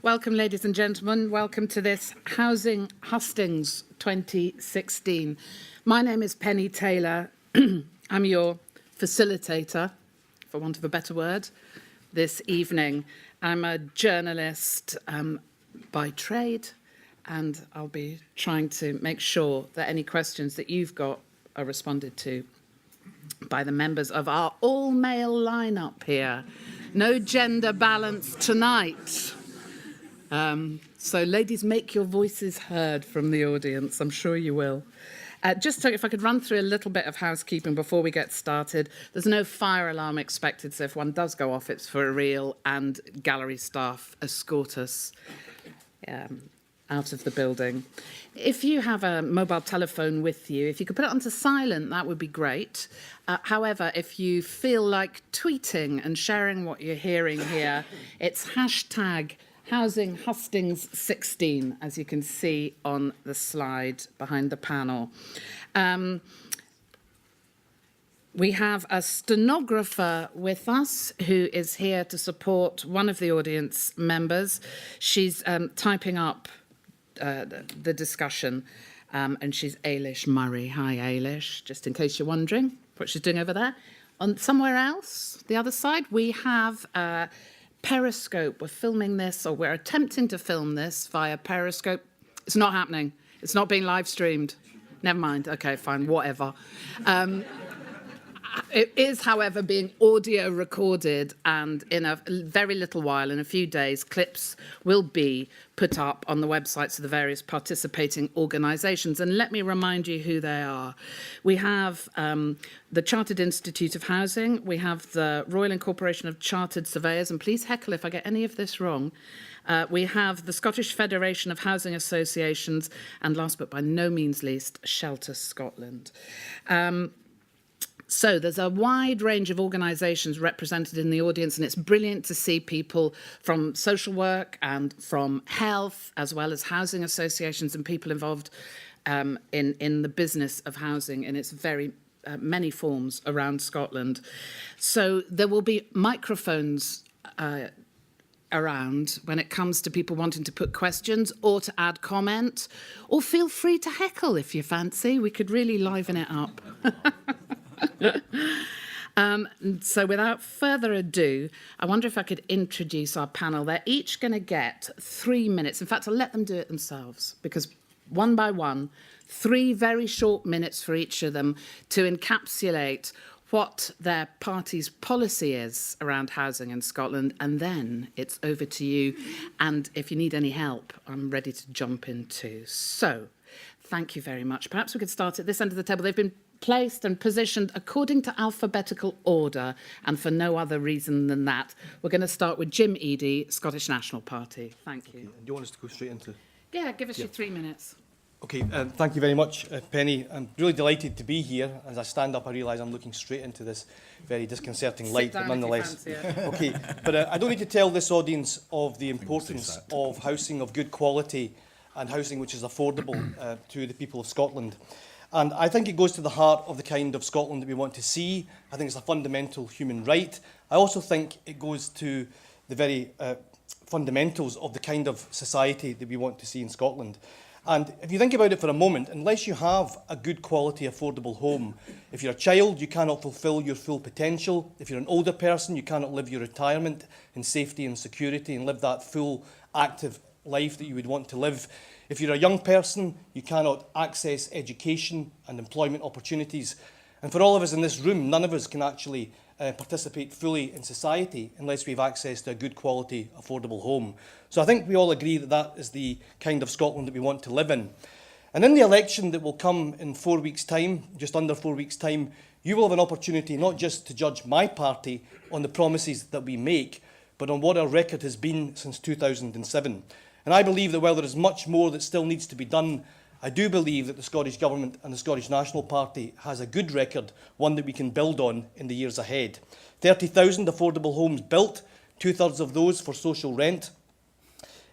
Welcome, ladies and gentlemen. Welcome to this Housing Hustings 2016. My name is Pennie Taylor. I'm your facilitator, for want of a better word, this evening. I'm a journalist by trade, and I'll be trying to make sure that any questions that you've got are responded to by the members of our all-male lineup here. No gender balance tonight. So ladies, make your voices heard from the audience. I'm sure you will. Just so if I could run through a little bit of housekeeping before we get started. There's no fire alarm expected, so if one does go off, it's for real, and gallery staff escort us out of the building. If you have a mobile telephone with you, if you could put it onto silent, that would be great. However, if you feel like tweeting and sharing what you're hearing here, it's hashtag Housing Hustings 16, as you can see on the slide behind the panel. We have a stenographer with us who is here to support one of the audience members. She's typing up the discussion, and she's Ailish Murray. Hi, Ailish, just in case you're wondering what she's doing over there. On somewhere else, the other side, we have Periscope. We're filming this, or we're attempting to film this via Periscope. It's not happening. It's not being live streamed. Never mind. Okay, fine, whatever. It is, however, being audio recorded, and in a very little while, in a few days, clips will be put up on the websites of the various participating organisations. And let me remind you who they are. We have the Chartered Institute of Housing, we have the Royal Incorporation of Chartered Surveyors, and please heckle if I get any of this wrong. We have the Scottish Federation of Housing Associations, and last but by no means least, Shelter Scotland. So there's a wide range of organisations represented in the audience, and it's brilliant to see people from social work and from health, as well as housing associations and people involved in the business of housing in its very many forms around Scotland. So there will be microphones around when it comes to people wanting to put questions or to add comment, or feel free to heckle if you fancy. We could really liven it up. So without further ado, I wonder if I could introduce our panel. They're each going to get 3 minutes. In fact, I'll let them do it themselves, because one by one, 3 very short minutes for each of them to encapsulate what their party's policy is around housing in Scotland, and then it's over to you. And if you need any help, I'm ready to jump in too. So, thank you very much. Perhaps we could start at this end of the table. They've been placed and positioned according to alphabetical order, and for no other reason than that. We're going to start with Jim Eadie, Scottish National Party. Thank you. Do you want us to go straight into? Yeah, give us your 3 minutes. Okay, thank you very much, Penny. I'm really delighted to be here. As I stand up, I realise I'm looking straight into this very disconcerting light, but nonetheless. Okay, but I don't need to tell this audience of the importance of housing of good quality and housing which is affordable to the people of Scotland. And I think it goes to the heart of the kind of Scotland that we want to see. I think it's a fundamental human right. I also think it goes to the very fundamentals of the kind of society that we want to see in Scotland. And if you think about it for a moment, unless you have a good quality, affordable home, if you're a child, you cannot fulfil your full potential. If you're an older person, you cannot live your retirement in safety and security and live that full, active life that you would want to live. If you're a young person, you cannot access education and employment opportunities. And for all of us in this room, none of us can actually participate fully in society unless we have access to a good quality, affordable home. So I think we all agree that that is the kind of Scotland that we want to live in. And in the election that will come in 4 weeks' time, just under 4 weeks' time, you will have an opportunity not just to judge my party on the promises that we make, but on what our record has been since 2007. And I believe that while there is much more that still needs to be done, I do believe that the Scottish Government and the Scottish National Party has a good record, one that we can build on in the years ahead. 30,000 affordable homes built, 2/3 of those for social rent,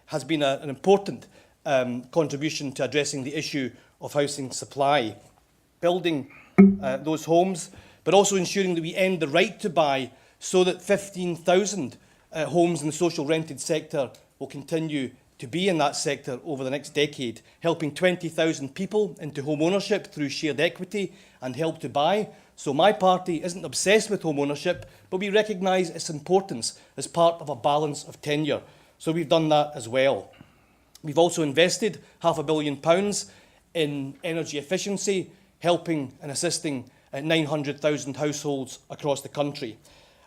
has been an important contribution to addressing the issue of housing supply. Building those homes, but also ensuring that we end the right to buy so that 15,000 homes in the social rented sector will continue to be in that sector over the next decade, helping 20,000 people into home ownership through shared equity and Help to Buy. So my party isn't obsessed with home ownership, but we recognise its importance as part of a balance of tenure. So we've done that as well. We've also invested £500 million in energy efficiency, helping and assisting 900,000 households across the country.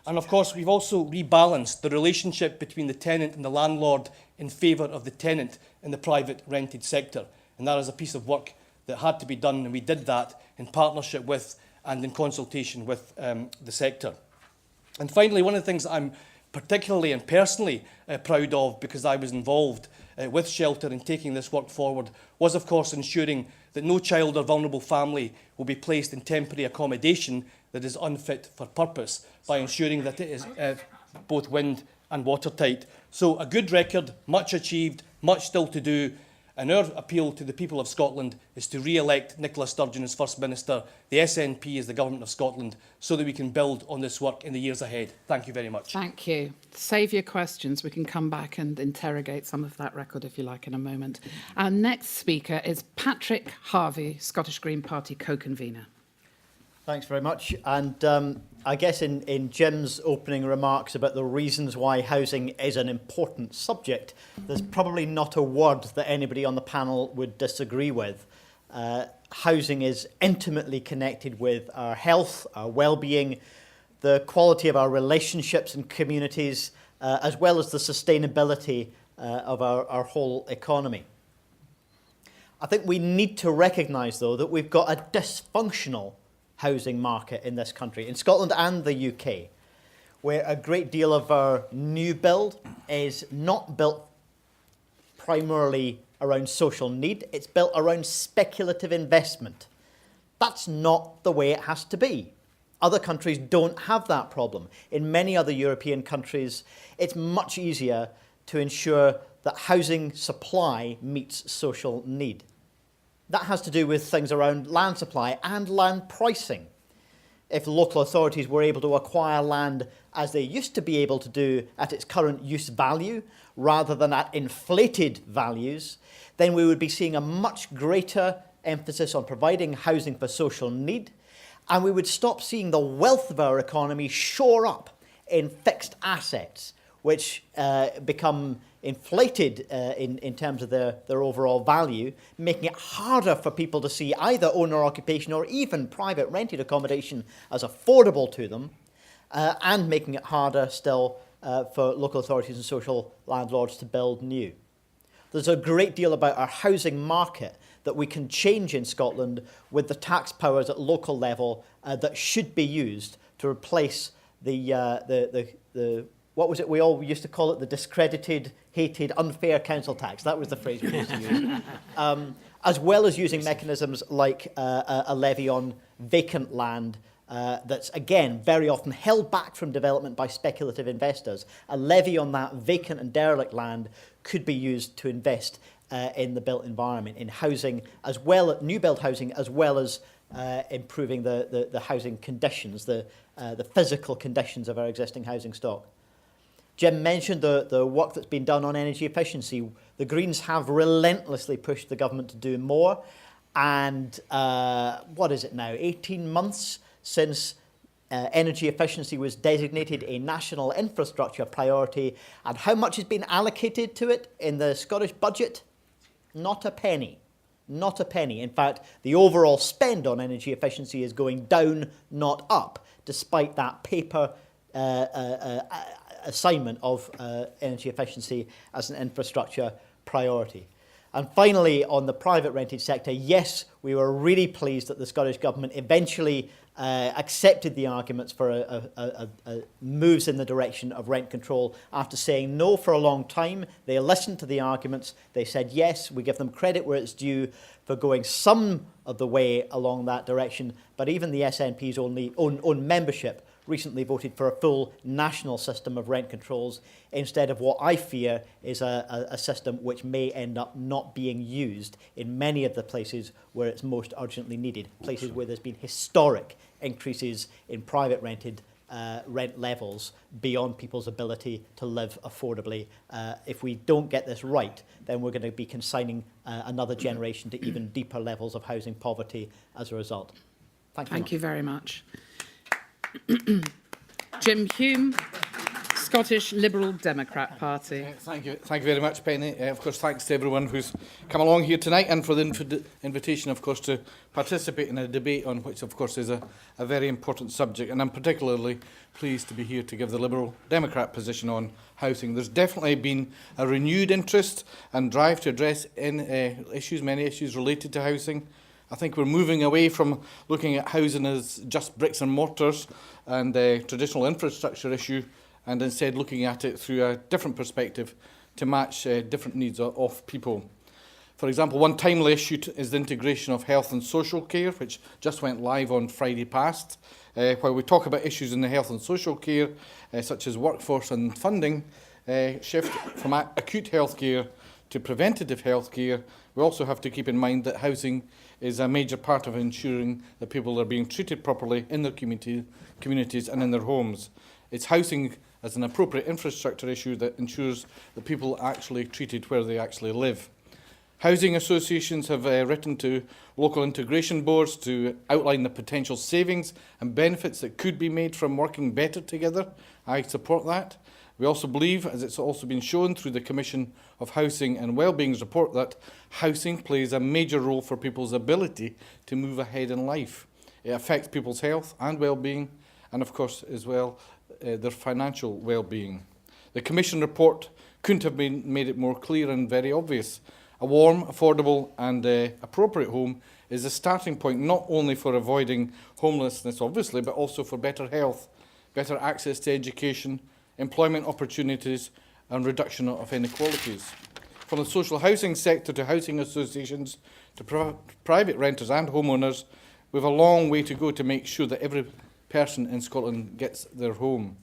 And of course, we've also rebalanced the relationship between the tenant and the landlord in favour of the tenant in the private rented sector. And that is a piece of work that had to be done, and we did that in partnership with and in consultation with the sector. And finally, one of the things that I'm particularly and personally proud of, because I was involved with Shelter in taking this work forward, was of course ensuring that no child or vulnerable family will be placed in temporary accommodation that is unfit for purpose, by ensuring that it is both wind and watertight. So a good record, much achieved, much still to do, and our appeal to the people of Scotland is to re-elect Nicola Sturgeon as First Minister, the SNP as the Government of Scotland, so that we can build on this work in the years ahead. Thank you very much. Thank you. Save your questions. We can come back and interrogate some of that record, if you like, in a moment. Our next speaker is Patrick Harvie, Scottish Green Party co-convener. Thanks very much. And I guess in Jim's opening remarks about the reasons why housing is an important subject, there's probably not a word that anybody on the panel would disagree with. Housing is intimately connected with our health, our well-being, the quality of our relationships and communities, as well as the sustainability of our whole economy. I think we need to recognise, though, that we've got a dysfunctional housing market in this country, in Scotland and the UK, where a great deal of our new build is not built primarily around social need, it's built around speculative investment. That's not the way it has to be. Other countries don't have that problem. In many other European countries, it's much easier to ensure that housing supply meets social need. That has to do with things around land supply and land pricing. If local authorities were able to acquire land as they used to be able to do at its current use value, rather than at inflated values, then we would be seeing a much greater emphasis on providing housing for social need, and we would stop seeing the wealth of our economy shore up in fixed assets, which become inflated in terms of their overall value, making it harder for people to see either owner occupation or even private rented accommodation as affordable to them, and making it harder still for local authorities and social landlords to build new. There's a great deal about our housing market that we can change in Scotland with the tax powers at local level that should be used to replace the what was it we all used to call it? The discredited, hated, unfair council tax. That was the phrase we used to use. As well as using mechanisms like a levy on vacant land that's, again, very often held back from development by speculative investors. A levy on that vacant and derelict land could be used to invest in the built environment, in housing, as well as new build housing, as well as improving the housing conditions, the physical conditions of our existing housing stock. Jim mentioned the work that's been done on energy efficiency. The Greens have relentlessly pushed the government to do more. And what is it now, 18 months since energy efficiency was designated a national infrastructure priority. And how much has been allocated to it in the Scottish budget? Not a penny. Not a penny. In fact, the overall spend on energy efficiency is going down, not up, despite that paper assignment of energy efficiency as an infrastructure priority. And finally, on the private rented sector, yes, we were really pleased that the Scottish Government eventually accepted the arguments for moves in the direction of rent control after saying no for a long time. They listened to the arguments. They said yes, we give them credit where it's due for going some of the way along that direction. But even the SNP's own membership recently voted for a full national system of rent controls instead of what I fear is a system which may end up not being used in many of the places where it's most urgently needed, places where there's been historic increases in private rented rent levels beyond people's ability to live affordably. If we don't get this right, then we're going to be consigning another generation to even deeper levels of housing poverty as a result. Thank you very much. Jim Hume, Scottish Liberal Democrat Party. Thank you very much, Penny. Of course, thanks to everyone who's come along here tonight and for the invitation, of course, to participate in a debate on which, of course, is a very important subject. And I'm particularly pleased to be here to give the Liberal Democrat position on housing. There's definitely been a renewed interest and drive to address many issues related to housing. I think we're moving away from looking at housing as just bricks and mortars and a traditional infrastructure issue, and instead looking at it through a different perspective to match different needs of people. For example, one timely issue is the integration of health and social care, which just went live on Friday past. While we talk about issues in the health and social care, such as workforce and funding, shift from acute health care to preventative health care, we also have to keep in mind that housing is a major part of ensuring that people are being treated properly in their communities and in their homes. It's housing as an appropriate infrastructure issue that ensures that people are actually treated where they actually live. Housing associations have written to local integration boards to outline the potential savings and benefits that could be made from working better together. I support that. We also believe, as it's also been shown through the Commission of Housing and Wellbeing's report, that housing plays a major role for people's ability to move ahead in life. It affects people's health and well-being, and of course as well their financial well-being. The Commission report couldn't have made it more clear and very obvious. A warm, affordable and appropriate home is a starting point not only for avoiding homelessness, obviously, but also for better health, better access to education, employment opportunities and reduction of inequalities. From the social housing sector to housing associations to private renters and homeowners, we have a long way to go to make sure that every person in Scotland gets their home.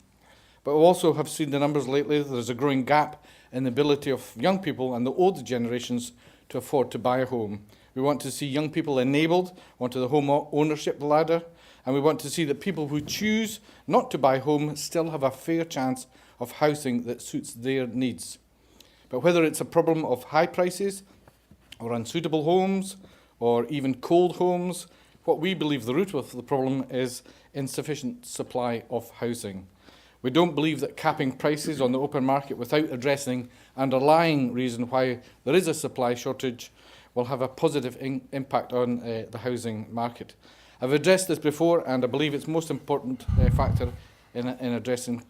But we also have seen the numbers lately. There's a growing gap in the ability of young people and the older generations to afford to buy a home. We want to see young people enabled onto the home ownership ladder, and we want to see that people who choose not to buy a home still have a fair chance of housing that suits their needs. But whether it's a problem of high prices or unsuitable homes or even cold homes, what we believe the root of the problem is insufficient supply of housing. We don't believe that capping prices on the open market without addressing underlying reason why there is a supply shortage will have a positive impact on the housing market. I've addressed this before, and I believe it's most important factor in addressing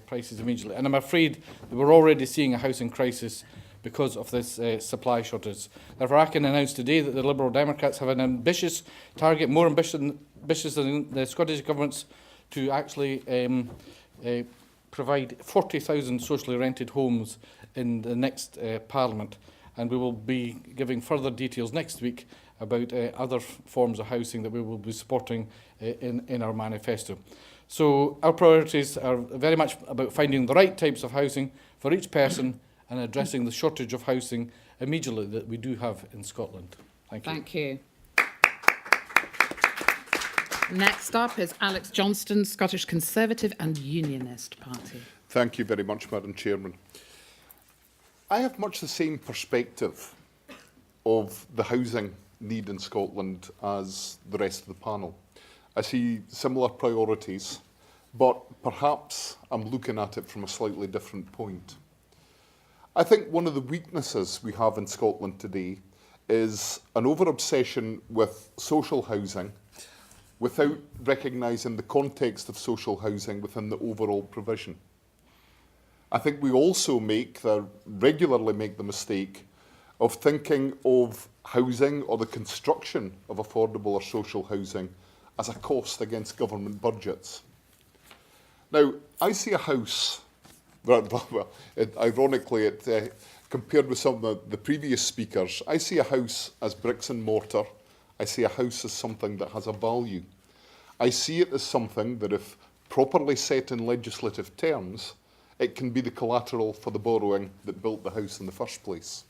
prices immediately. And I'm afraid that we're already seeing a housing crisis because of this supply shortage. Therefore, I can announce today that the Liberal Democrats have an ambitious target, more ambitious than the Scottish Government's, to actually provide 40,000 socially rented homes in the next Parliament. And we will be giving further details next week about other forms of housing that we will be supporting in our manifesto. So our priorities are very much about finding the right types of housing for each person and addressing the shortage of housing immediately that we do have in Scotland. Thank you. Thank you. Next up is Alex Johnston, Scottish Conservative and Unionist Party. Thank you very much, Madam Chairman. I have much the same perspective of the housing need in Scotland as the rest of the panel. I see similar priorities, but perhaps I'm looking at it from a slightly different point. I think one of the weaknesses we have in Scotland today is an over-obsession with social housing without recognising the context of social housing within the overall provision. I think we also regularly make the mistake of thinking of housing or the construction of affordable or social housing as a cost against government budgets. Now, I see a house, ironically, compared with some of the previous speakers, I see a house as bricks and mortar. I see a house as something that has a value. I see it as something that, if properly set in legislative terms, it can be the collateral for the borrowing that built the house in the first place.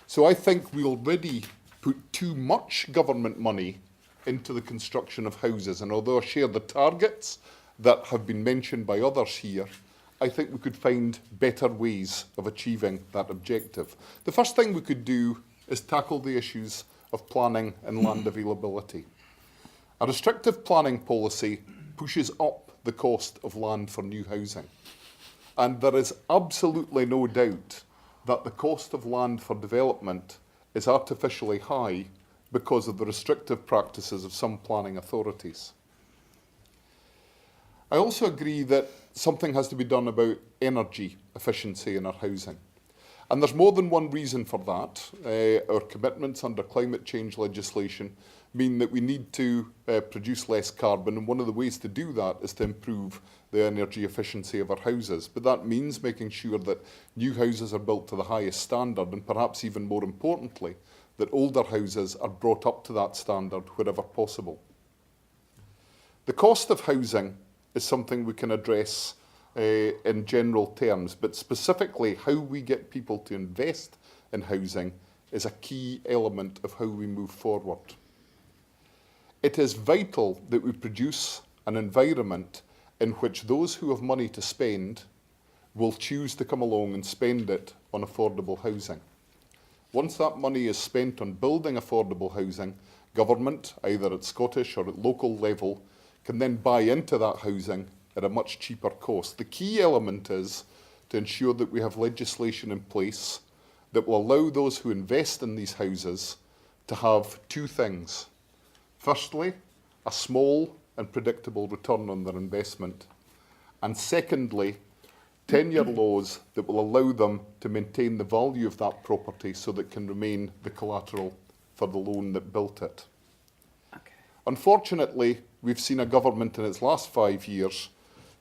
So I think we already put too much government money into the construction of houses. And although I share the targets that have been mentioned by others here, I think we could find better ways of achieving that objective. The first thing we could do is tackle the issues of planning and land availability. A restrictive planning policy pushes up the cost of land for new housing. And there is absolutely no doubt that the cost of land for development is artificially high because of the restrictive practices of some planning authorities. I also agree that something has to be done about energy efficiency in our housing. And there's more than one reason for that. Our commitments under climate change legislation mean that we need to produce less carbon, and one of the ways to do that is to improve the energy efficiency of our houses. But that means making sure that new houses are built to the highest standard, and perhaps even more importantly, that older houses are brought up to that standard wherever possible. The cost of housing is something we can address in general terms, but specifically how we get people to invest in housing is a key element of how we move forward. It is vital that we produce an environment in which those who have money to spend will choose to come along and spend it on affordable housing. Once that money is spent on building affordable housing, government, either at Scottish or at local level, can then buy into that housing at a much cheaper cost. The key element is to ensure that we have legislation in place that will allow those who invest in these houses to have two things. Firstly, a small and predictable return on their investment. And secondly, 10-year laws that will allow them to maintain the value of that property so that it can remain the collateral for the loan that built it. Okay. Unfortunately, we've seen a government in its last 5 years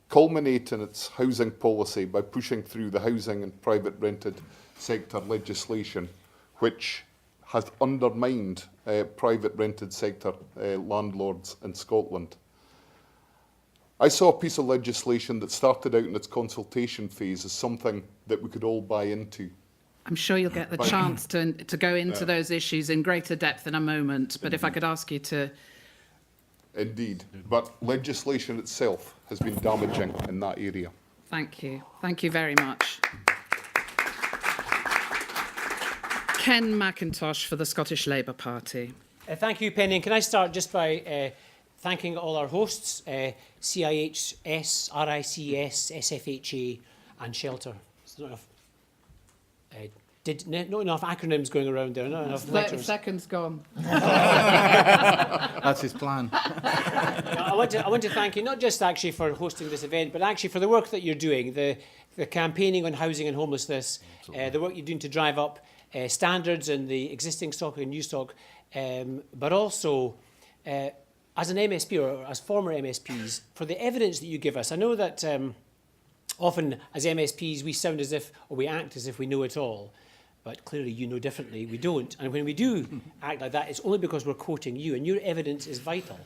culminate in its housing policy by pushing through the housing and private rented sector legislation, which has undermined private rented sector landlords in Scotland. I saw a piece of legislation that started out in its consultation phase as something that we could all buy into. I'm sure you'll get the chance to go into those issues in greater depth in a moment, but if I could ask you to... Indeed, but legislation itself has been damaging in that area. Thank you. Thank you very much. Ken MacIntosh for the Scottish Labour Party. Thank you, Pennie. And can I start just by thanking all our hosts, CIH, RICS, SFHA and Shelter. Not enough acronyms going around there, not enough 30 letters. seconds gone. That's his plan. I want to thank you, not just actually for hosting this event, but actually for the work that you're doing, the campaigning on housing and homelessness, the work you're doing to drive up standards in the existing stock and new stock, but also as an MSP or as former MSPs, for the evidence that you give us. I know that often as MSPs we sound as if, or we act as if we know it all, but clearly you know differently. We don't. And when we do act like that, it's only because we're quoting you, and your evidence is vital.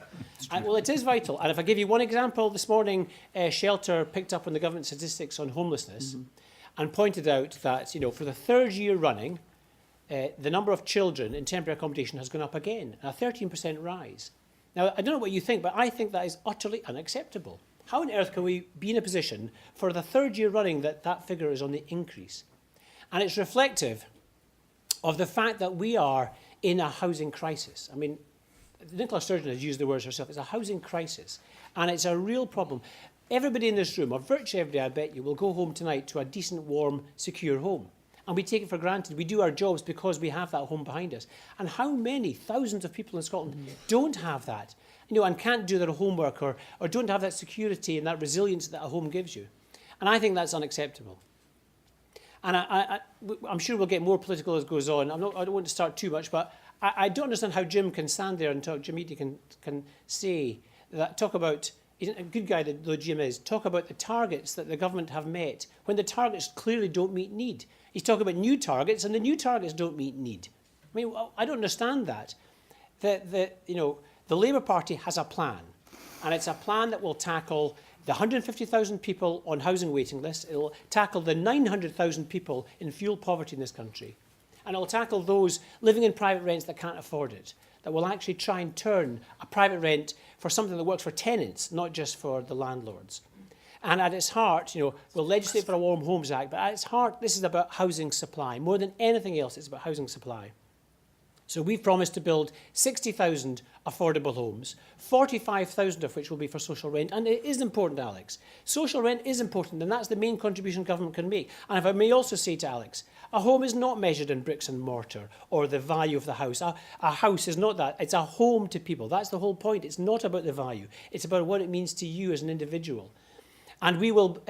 Well, it is vital. And if I give you one example, this morning, Shelter picked up on the government statistics on homelessness and pointed out that, for the third year running, the number of children in temporary accommodation has gone up again, a 13% rise. Now, I don't know what you think, but I think that is utterly unacceptable. How on earth can we be in a position for the third year running that figure is on the increase? And it's reflective of the fact that we are in a housing crisis. I mean, Nicola Sturgeon has used the words herself. It's a housing crisis, and it's a real problem. Everybody in this room, or virtually everybody, I bet you, will go home tonight to a decent, warm, secure home. And we take it for granted. We do our jobs because we have that home behind us. And how many thousands of people in Scotland don't have that, and can't do their homework or don't have that security and that resilience that a home gives you? And I think that's unacceptable. And I'm sure we'll get more political as it goes on. I don't want to start too much, but I don't understand how Jim can stand there and talk, Jim Eadie can say that, talk about, he's a good guy though Jim is, talk about the targets that the government have met when the targets clearly don't meet need. He's talking about new targets, and the new targets don't meet need. I mean, I don't understand that. The Labour Party has a plan, and it's a plan that will tackle the 150,000 people on housing waiting lists. It will tackle the 900,000 people in fuel poverty in this country. And it'll tackle those living in private rents that can't afford it, that will actually try and turn a private rent for something that works for tenants, not just for the landlords. And at its heart, we'll legislate for a Warm Homes Act, but at its heart, this is about housing supply. More than anything else, it's about housing supply. So we've promised to build 60,000 affordable homes, 45,000 of which will be for social rent. And it is important, Alex. Social rent is important, and that's the main contribution government can make. And if I may also say to Alex, a home is not measured in bricks and mortar or the value of the house. A house is not that. It's a home to people. That's the whole point. It's not about the value. It's about what it means to you as an individual. And we will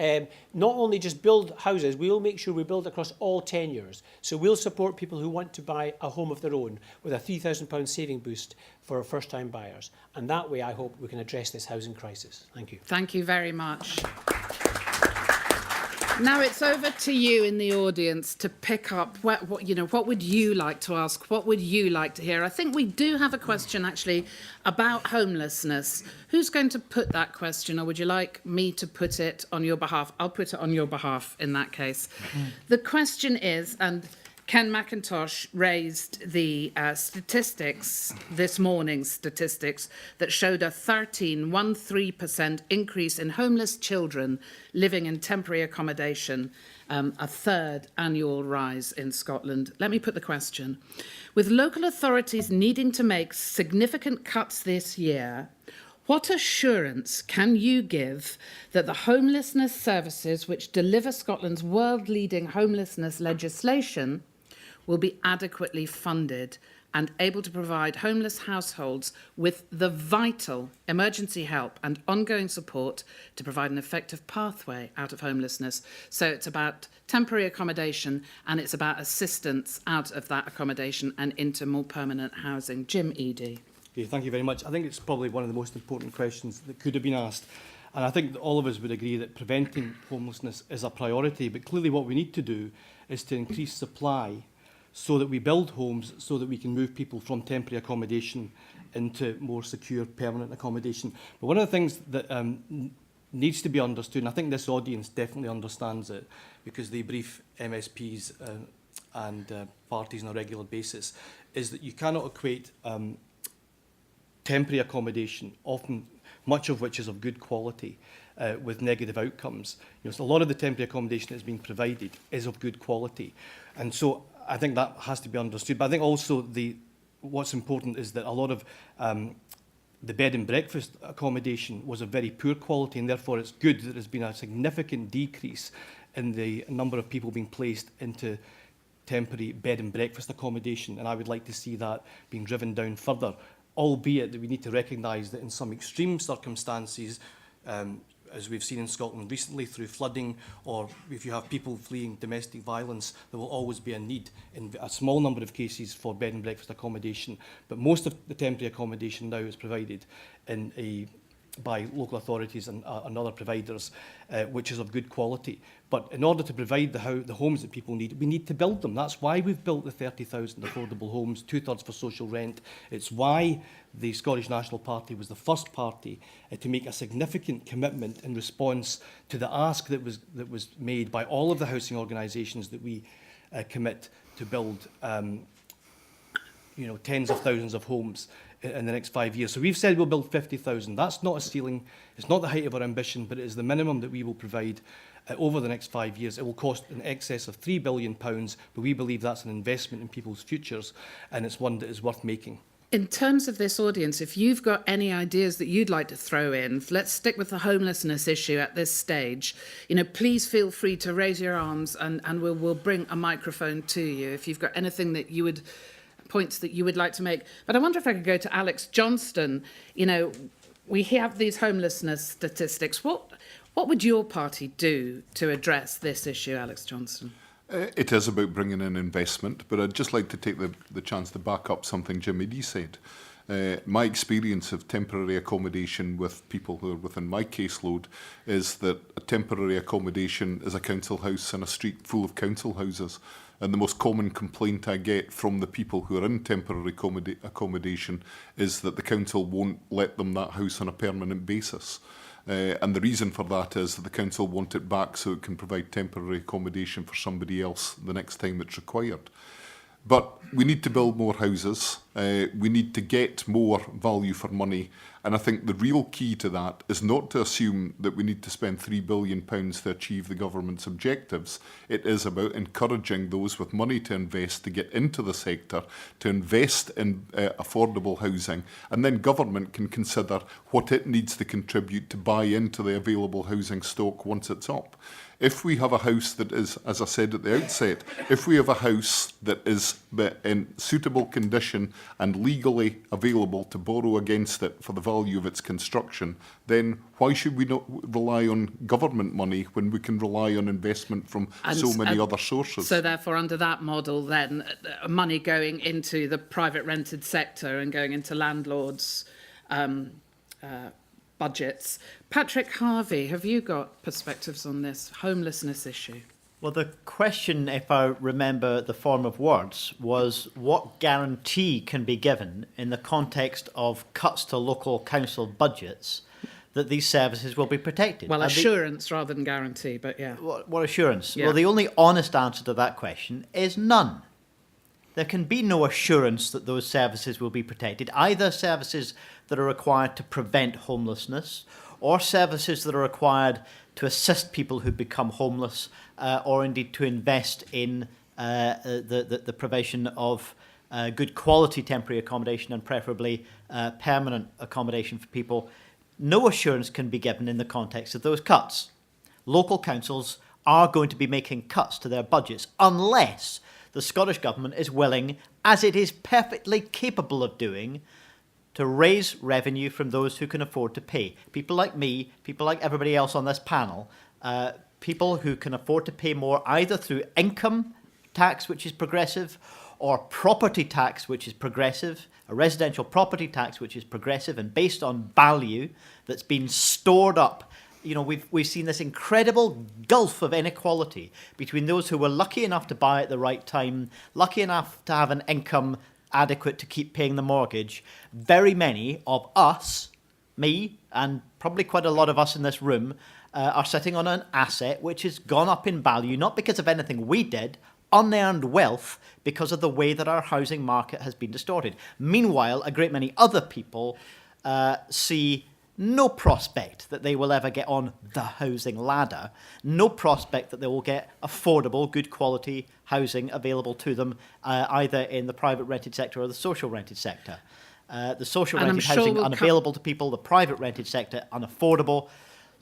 not only just build houses, we will make sure we build across all tenures. So we'll support people who want to buy a home of their own with a £3,000 saving boost for first-time buyers. And that way, I hope we can address this housing crisis. Thank you. Thank you very much. Now it's over to you in the audience to pick up what would you like to ask? What would you like to hear? I think we do have a question actually about homelessness. Who's going to put that question, or would you like me to put it on your behalf? I'll put it on your behalf in that case. The question is, and Ken MacIntosh raised the statistics, this morning's statistics, that showed a 13% increase in homeless children living in temporary accommodation, a third annual rise in Scotland. Let me put the question. With local authorities needing to make significant cuts this year, what assurance can you give that the homelessness services which deliver Scotland's world-leading homelessness legislation will be adequately funded and able to provide homeless households with the vital emergency help and ongoing support to provide an effective pathway out of homelessness? So it's about temporary accommodation and it's about assistance out of that accommodation and into more permanent housing. Jim Eadie. Okay, thank you very much. I think it's probably one of the most important questions that could have been asked. And I think that all of us would agree that preventing homelessness is a priority. But clearly what we need to do is to increase supply so that we build homes so that we can move people from temporary accommodation into more secure permanent accommodation. But one of the things that needs to be understood, and I think this audience definitely understands it because they brief MSPs and parties on a regular basis, is that you cannot equate temporary accommodation, often much of which is of good quality, with negative outcomes. So a lot of the temporary accommodation that's being provided is of good quality. And so I think that has to be understood. But I think also what's important is that a lot of the bed and breakfast accommodation was of very poor quality, and therefore it's good that there's been a significant decrease in the number of people being placed into temporary bed and breakfast accommodation. And I would like to see that being driven down further, albeit that we need to recognise that in some extreme circumstances, as we've seen in Scotland recently through flooding, or if you have people fleeing domestic violence, there will always be a need in a small number of cases for bed and breakfast accommodation. But most of the temporary accommodation now is provided by local authorities and other providers, which is of good quality. But in order to provide the homes that people need, we need to build them. That's why we've built the 30,000 affordable homes, 2/3 for social rent. It's why the Scottish National Party was the first party to make a significant commitment in response to the ask that was made by all of the housing organisations that we commit to build tens of thousands of homes in the next 5 years. So we've said we'll build 50,000. That's not a ceiling. It's not the height of our ambition, but it is the minimum that we will provide over the next 5 years. It will cost in excess of £3 billion, but we believe that's an investment in people's futures, and it's one that is worth making. In terms of this audience, if you've got any ideas that you'd like to throw in, let's stick with the homelessness issue at this stage. Please feel free to raise your arms and we'll bring a microphone to you if you've got anything that you would, points that you would like to make. But I wonder if I could go to Alex Johnston. We have these homelessness statistics. What would your party do to address this issue, Alex Johnston? It is about bringing in investment, but I'd just like to take the chance to back up something Jim Eadie said. My experience of temporary accommodation with people who are within my caseload is that a temporary accommodation is a council house in a street full of council houses. And the most common complaint I get from the people who are in temporary accommodation is that the council won't let them that house on a permanent basis. And the reason for that is that the council want it back so it can provide temporary accommodation for somebody else the next time it's required. But we need to build more houses. We need to get more value for money. And I think the real key to that is not to assume that we need to spend £3 billion to achieve the government's objectives. It is about encouraging those with money to invest, to get into the sector, to invest in affordable housing. And then government can consider what it needs to contribute to buy into the available housing stock once it's up. If we have a house that is, as I said at the outset, if we have a house that is in suitable condition and legally available to borrow against it for the value of its construction, then why should we not rely on government money when we can rely on investment from so many other sources? So therefore, under that model, then, money going into the private rented sector and going into landlords' budgets. Patrick Harvie, have you got perspectives on this homelessness issue? Well, the question, if I remember the form of words, was what guarantee can be given in the context of cuts to local council budgets that these services will be protected? Well, assurance rather than guarantee, but yeah. What assurance? Yeah. Well, the only honest answer to that question is none. There can be no assurance that those services will be protected, either services that are required to prevent homelessness or services that are required to assist people who become homeless or indeed to invest in the provision of good quality temporary accommodation and preferably permanent accommodation for people. No assurance can be given in the context of those cuts. Local councils are going to be making cuts to their budgets unless the Scottish Government is willing, as it is perfectly capable of doing, to raise revenue from those who can afford to pay. People like me, people like everybody else on this panel, people who can afford to pay more either through income tax, which is progressive, or property tax, which is progressive, a residential property tax, which is progressive and based on value that's been stored up. You know, we've seen this incredible gulf of inequality between those who were lucky enough to buy at the right time, lucky enough to have an income adequate to keep paying the mortgage. Very many of us, me, and probably quite a lot of us in this room, are sitting on an asset which has gone up in value, not because of anything we did, unearned wealth because of the way that our housing market has been distorted. Meanwhile, a great many other people see no prospect that they will ever get on the housing ladder, no prospect that they will get affordable, good quality housing available to them, either in the private rented sector or the social rented sector. The social rented housing unavailable to people, the private rented sector unaffordable.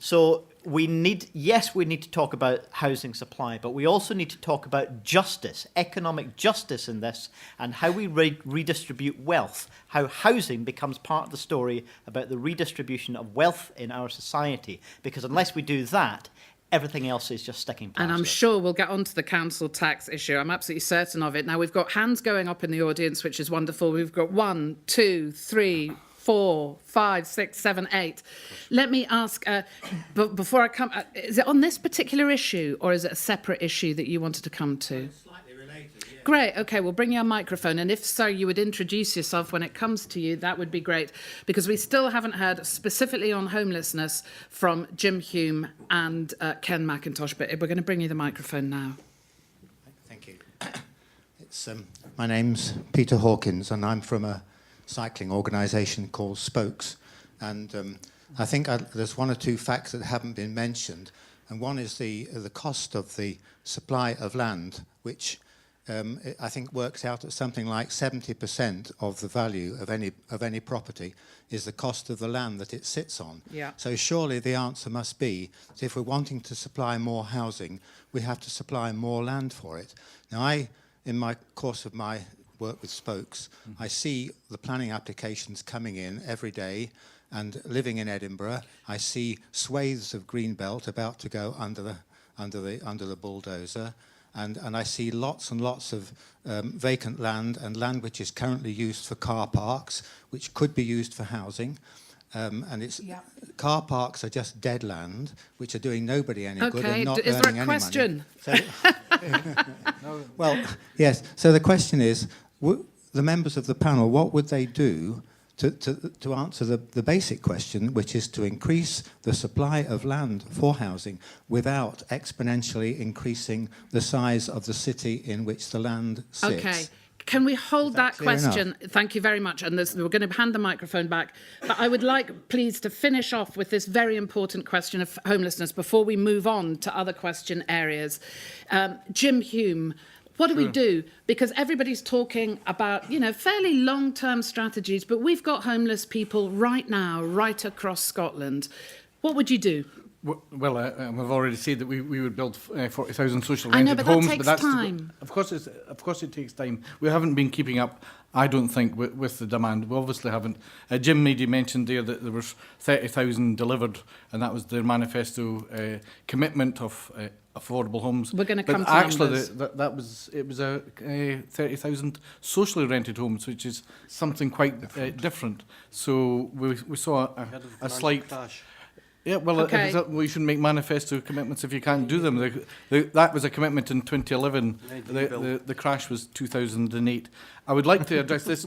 So we need to talk about housing supply, but we also need to talk about justice, economic justice in this, and how we redistribute wealth, how housing becomes part of the story about the redistribution of wealth in our society. Because unless we do that, everything else is just sticking plaster. And I'm sure we'll get onto the council tax issue. I'm absolutely certain of it. Now, we've got hands going up in the audience, which is wonderful. We've got 1, 2, 3, 4, 5, 6, 7, 8. Let me ask, but before I come, is it on this particular issue or is it a separate issue that you wanted to come to? Slightly related, yeah. Great, okay, we'll bring you a microphone. And if so, you would introduce yourself when it comes to you. That would be great. Because we still haven't heard specifically on homelessness from Jim Hume and Ken MacIntosh. But we're going to bring you the microphone now. Thank you. My name's Peter Hawkins, and I'm from a cycling organisation called Spokes, and I think there's one or two facts that haven't been mentioned, and one is the cost of the supply of land, which I think works out at something like 70% of the value of any property is the cost of the land that it sits on. Yeah. So surely the answer must be that if we're wanting to supply more housing, we have to supply more land for it. Now, in my course of my work with Spokes, I see the planning applications coming in every day, and living in Edinburgh, I see swathes of greenbelt about to go under the bulldozer, and I see lots and lots of vacant land and land which is currently used for car parks, which could be used for housing. And it's car parks are just dead land, which are doing nobody any good and not is earning there any a question? money. So, well, yes. So the question is, the members of the panel, what would they do to answer the basic question, which is to increase the supply of land for housing without exponentially increasing the size of the city in which the land sits? Okay. Can we hold that clear enough? question? Thank you very much. And we're going to hand the microphone back. But I would like, please, to finish off with this very important question of homelessness before we move on to other question areas. Jim Hume, what do we do? Because everybody's talking about, you know, fairly long-term strategies, but we've got homeless people right now, right across Scotland. What would you do? Well, we've already said that we would build 40,000 social I know, rented but that homes. takes That's time. Of course it takes time. We haven't been keeping up, I don't think, with the demand. We obviously haven't. Jim Eadie mentioned there that there was 30,000 delivered, and that was their manifesto commitment of affordable homes. We're going to But come to actually, numbers. it was a 30,000 socially rented homes, which is something quite different. So we saw a slight crash. Yeah, well, Okay. we shouldn't make manifesto commitments if you can't do them. That was a commitment in 2011. The crash was 2008. I would like to address this.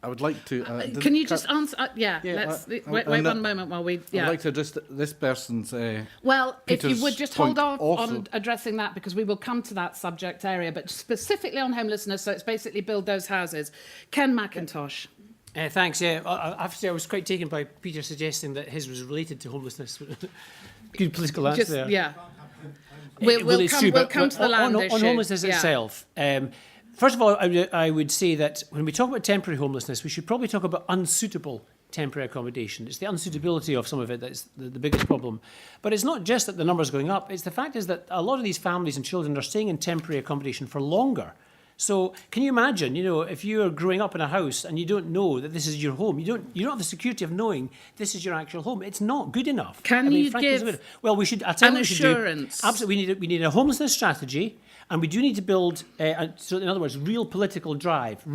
I would like to. Can you just answer? Yeah, let's wait and one moment while we. I Yeah. would like to address this person's. Well, if Peter's you would just point hold off also. on addressing that, because we will come to that subject area, but specifically on homelessness, so it's basically build those houses. Ken MacIntosh. Thanks. Yeah, I have to say I was quite taken by Peter suggesting that his was related to homelessness. Good political answer Just, there. yeah. Well, We'll it's come, true, we'll but- come but to the land on issue. homelessness Yeah. itself. First of all, I would say that when we talk about temporary homelessness, we should probably talk about unsuitable temporary accommodation. It's the unsuitability of some of it that's the biggest problem. But it's not just that the numbers are going up. It's the fact is that a lot of these families and children are staying in temporary accommodation for longer. So can you imagine, you know, if you're growing up in a house and you don't know that this is your home, you don't have the security of knowing this is your actual home. It's not good enough. Can you frankly, it's give not good. Well, we should. I'll tell you an what we should do. assurance? Absolutely, we need a homelessness strategy, and we do need to build. So, in other words, real political drive,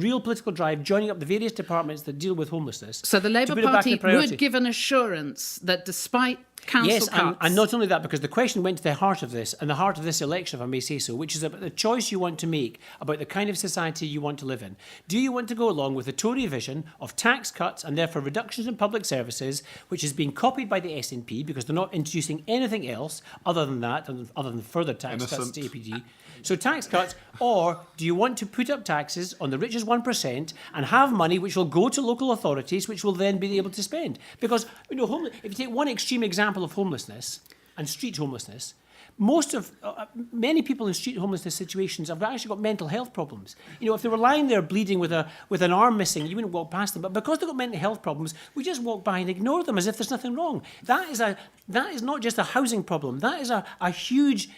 joining up the various departments that deal with homelessness. So the to Labour put it back Party in priority. would give an assurance that despite council Yes, cuts... and not only that, because the question went to the heart of this, and the heart of this election, if I may say so, which is about the choice you want to make about the kind of society you want to live in. Do you want to go along with the Tory vision of tax cuts and therefore reductions in public services, which is being copied by the SNP because they're not introducing anything else other than that, other than further tax cuts to APD? So tax cuts, or do you want to put up taxes on the richest 1% and have money which will go to local authorities, which will then be able to spend? Because, you know, if you take one extreme example of homelessness and street homelessness, many people in street homelessness situations have actually got mental health problems. You know, if they were lying there bleeding with an arm missing, you wouldn't walk past them. But because they've got mental health problems, we just walk by and ignore them as if there's nothing wrong. That is not just a housing problem. That is a huge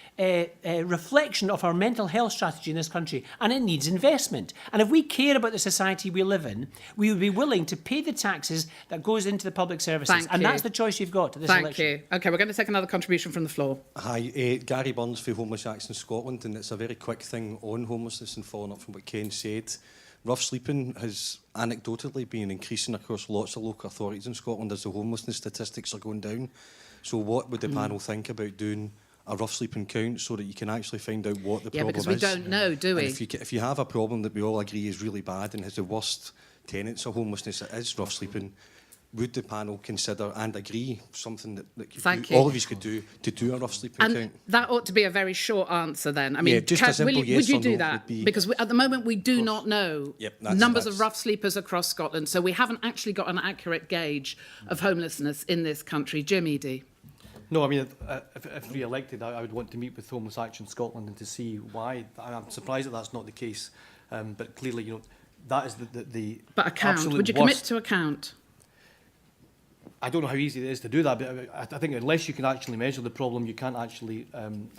reflection of our mental health strategy in this country, and it needs investment. And if we care about the society we live in, we would be willing to pay the taxes that goes into the public services. Thank and you. that's the choice you've got to this Thank election. you. OK, we're going to take another contribution from the floor. Hi, Gary Burns for Homeless Action Scotland, and it's a very quick thing on homelessness and following up from what Ken said. Rough sleeping has anecdotally been increasing across lots of local authorities in Scotland as the homelessness statistics are going down. So what would the panel think about doing a rough sleeping count so that you can actually find out what the problem is? Yeah, because we don't know, do we? And if you have a problem that we all agree is really bad and has the worst tenets of homelessness, it is rough sleeping. Would the panel consider and agree something that all of you could do to do a rough sleeping And count? that ought to be a very short answer then. I mean, Yeah, just a simple would yes you or do no that? would be- Because at the moment we do not know numbers of that's- rough sleepers across Scotland, so we haven't actually got an accurate gauge of homelessness in this country. Jim Eadie. No, I mean, if re-elected, I would want to meet with Homeless Action Scotland and to see why. I'm surprised that that's not the case, but clearly, you know, that is the But a count. absolute Would you commit worst. to a count? I don't know how easy it is to do that, but I think unless you can actually measure the problem, you can't actually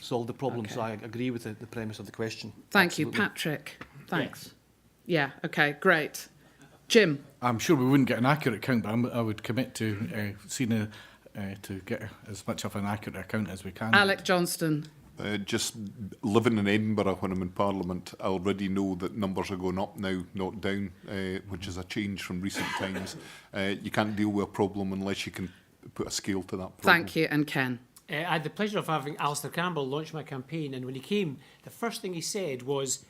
solve the problem. Okay. So I agree with the premise of the question. Thank you. Absolutely. Patrick. Thanks. Yeah, OK, great. Jim. I'm sure we wouldn't get an accurate count, but I would commit to seeing to get as much of an accurate account as we can. Alec Johnston. Just living in Edinburgh when I'm in Parliament, I already know that numbers are going up now, not down, which is a change from recent times. You can't deal with a problem unless you can put a scale to that problem. Thank you. And Ken. I had the pleasure of having Alistair Campbell launch my campaign, and when he came, the first thing he said was,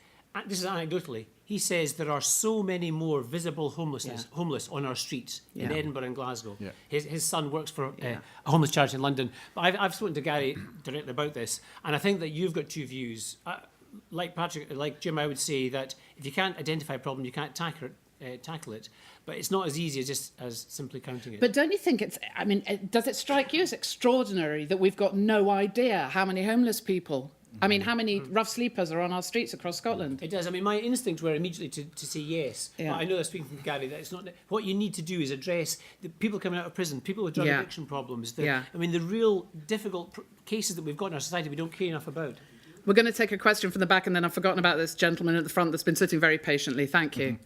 this is anecdotally, he says there are so many more visible homeless on our streets in Edinburgh and Glasgow. Yeah. His son works for a homeless charity in London. But I've spoken to Gary directly about this, and I think that you've got two views. like Patrick, like Jim, I would say that if you can't identify a problem, you can't tackle it. But it's not as easy as simply counting it. But don't you think does it strike you as extraordinary that we've got no idea how many homeless people, how many rough sleepers are on our streets across Scotland? It does. I mean, my instinct were immediately to say yes. Yeah. But I know that speaking from Gary, that it's not. What you need to do is address the people coming out of prison, people with drug addiction problems. The real difficult cases that we've got in our society we don't care enough about. We're going to take a question from the back, and then I've forgotten about this gentleman at the front that's been sitting very patiently. Thank you.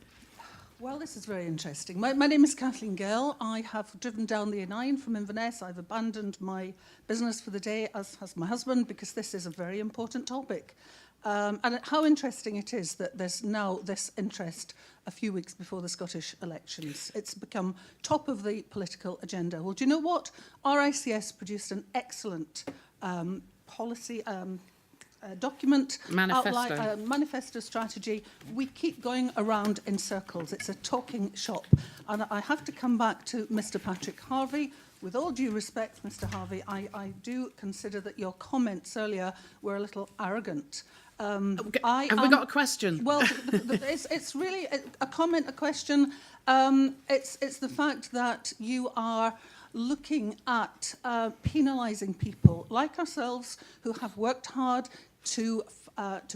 Well, this is very interesting. My name is Kathleen Gill. I have driven down the A9 from Inverness. I've abandoned my business for the day, as has my husband, because this is a very important topic. And how interesting it is that there's now this interest a few weeks before the Scottish elections. It's become top of the political agenda. Well, do you know what? RICS produced an excellent policy document, manifesto strategy. We keep going around in circles. It's a talking shop. And I have to come back to Mr. Patrick Harvie. With all due respect, Mr. Harvie, I do consider that your comments earlier were a little arrogant. Have we got a question? Well, it's really a comment, a question. It's the fact that you are looking at penalising people like ourselves who have worked hard to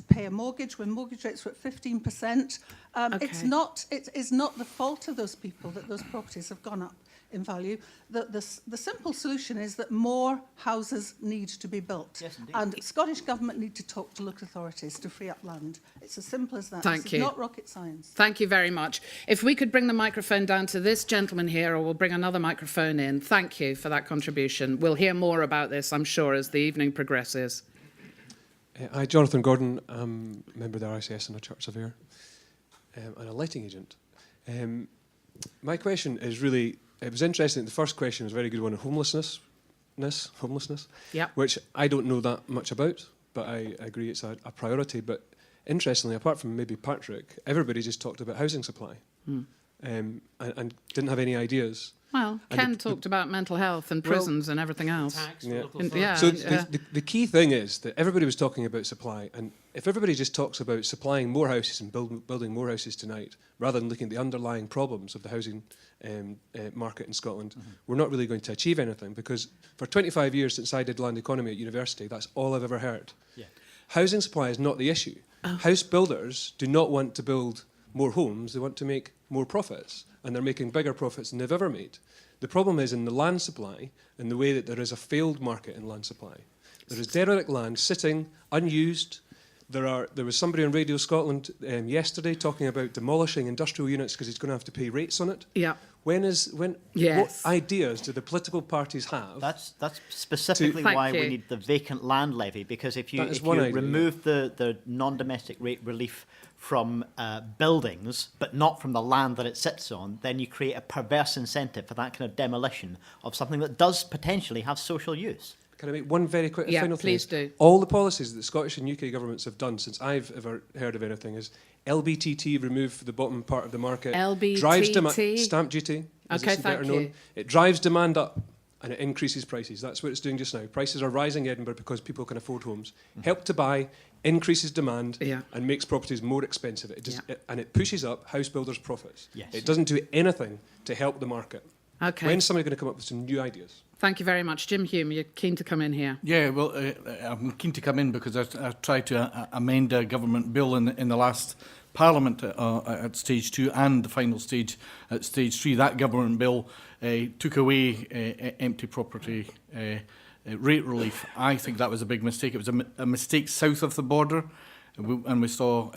pay a mortgage when mortgage rates were at 15%. It is not the fault of those people that those properties have gone up in value. The simple solution is that more houses need to be built. Yes, indeed. And Scottish Government need to talk to local authorities to free up land. It's as simple as that. Thank you. It's not rocket science. Thank you very much. If we could bring the microphone down to this gentleman here, or we'll bring another microphone in. Thank you for that contribution. We'll hear more about this, I'm sure, as the evening progresses. Hi, Jonathan Gordon. I'm a member of the RICS and a church surveyor and a letting agent. My question is really, it was interesting. The first question was a very good one on homelessness, Yep. which I don't know that much about, but I agree it's a priority. But interestingly, apart from maybe Patrick, everybody just talked about housing supply and didn't have any ideas. Well, Ken talked about mental health and prisons and everything else. Tax, Yeah. local And- authorities. yeah. So the key thing is that everybody was talking about supply, and if everybody just talks about supplying more houses and building more houses tonight, rather than looking at the underlying problems of the housing market in Scotland, we're not really going to achieve anything, because for 25 years since I did land economy at university, that's all I've ever heard. Yeah. Housing supply is not the issue. House builders do not want to build more homes, they want to make more profits, and they're making bigger profits than they've ever made. The problem is in the land supply, in the way that there is a failed market in land supply. There is derelict land sitting, unused. There was somebody on Radio Scotland yesterday talking about demolishing industrial units because he's going to have to pay rates on it. Yeah. Yes. What ideas do the political parties have? That's specifically Thank why you. we need the vacant land levy, because if you That is one idea, remove the non-domestic rate relief from buildings, but not from the land that it sits on, then you create a perverse incentive for that kind of demolition of something that does potentially have social use. Can I make one very quick Yeah, final thing? please do. All the policies that Scottish and UK governments have done since I've ever heard of anything is LBTT, remove the bottom part of the market. Drives LBTT? stamp duty. as Okay, it's better thank known. you. It drives demand up and it increases prices. That's what it's doing just now. Prices are rising in Edinburgh because people can afford homes. Help to buy increases demand Yeah. and makes properties more expensive. And it pushes up house builders' profits. Yes. It doesn't do anything to help the market. Okay. When's somebody going to come up with some new ideas? Thank you very much. Jim Hume, you're keen to come in here. Yeah, well, I'm keen to come in because I tried to amend a government bill in the last Parliament at stage 2 and the final stage at stage 3. That government bill took away empty property rate relief. I think that was a big mistake. It was a mistake south of the border, and we saw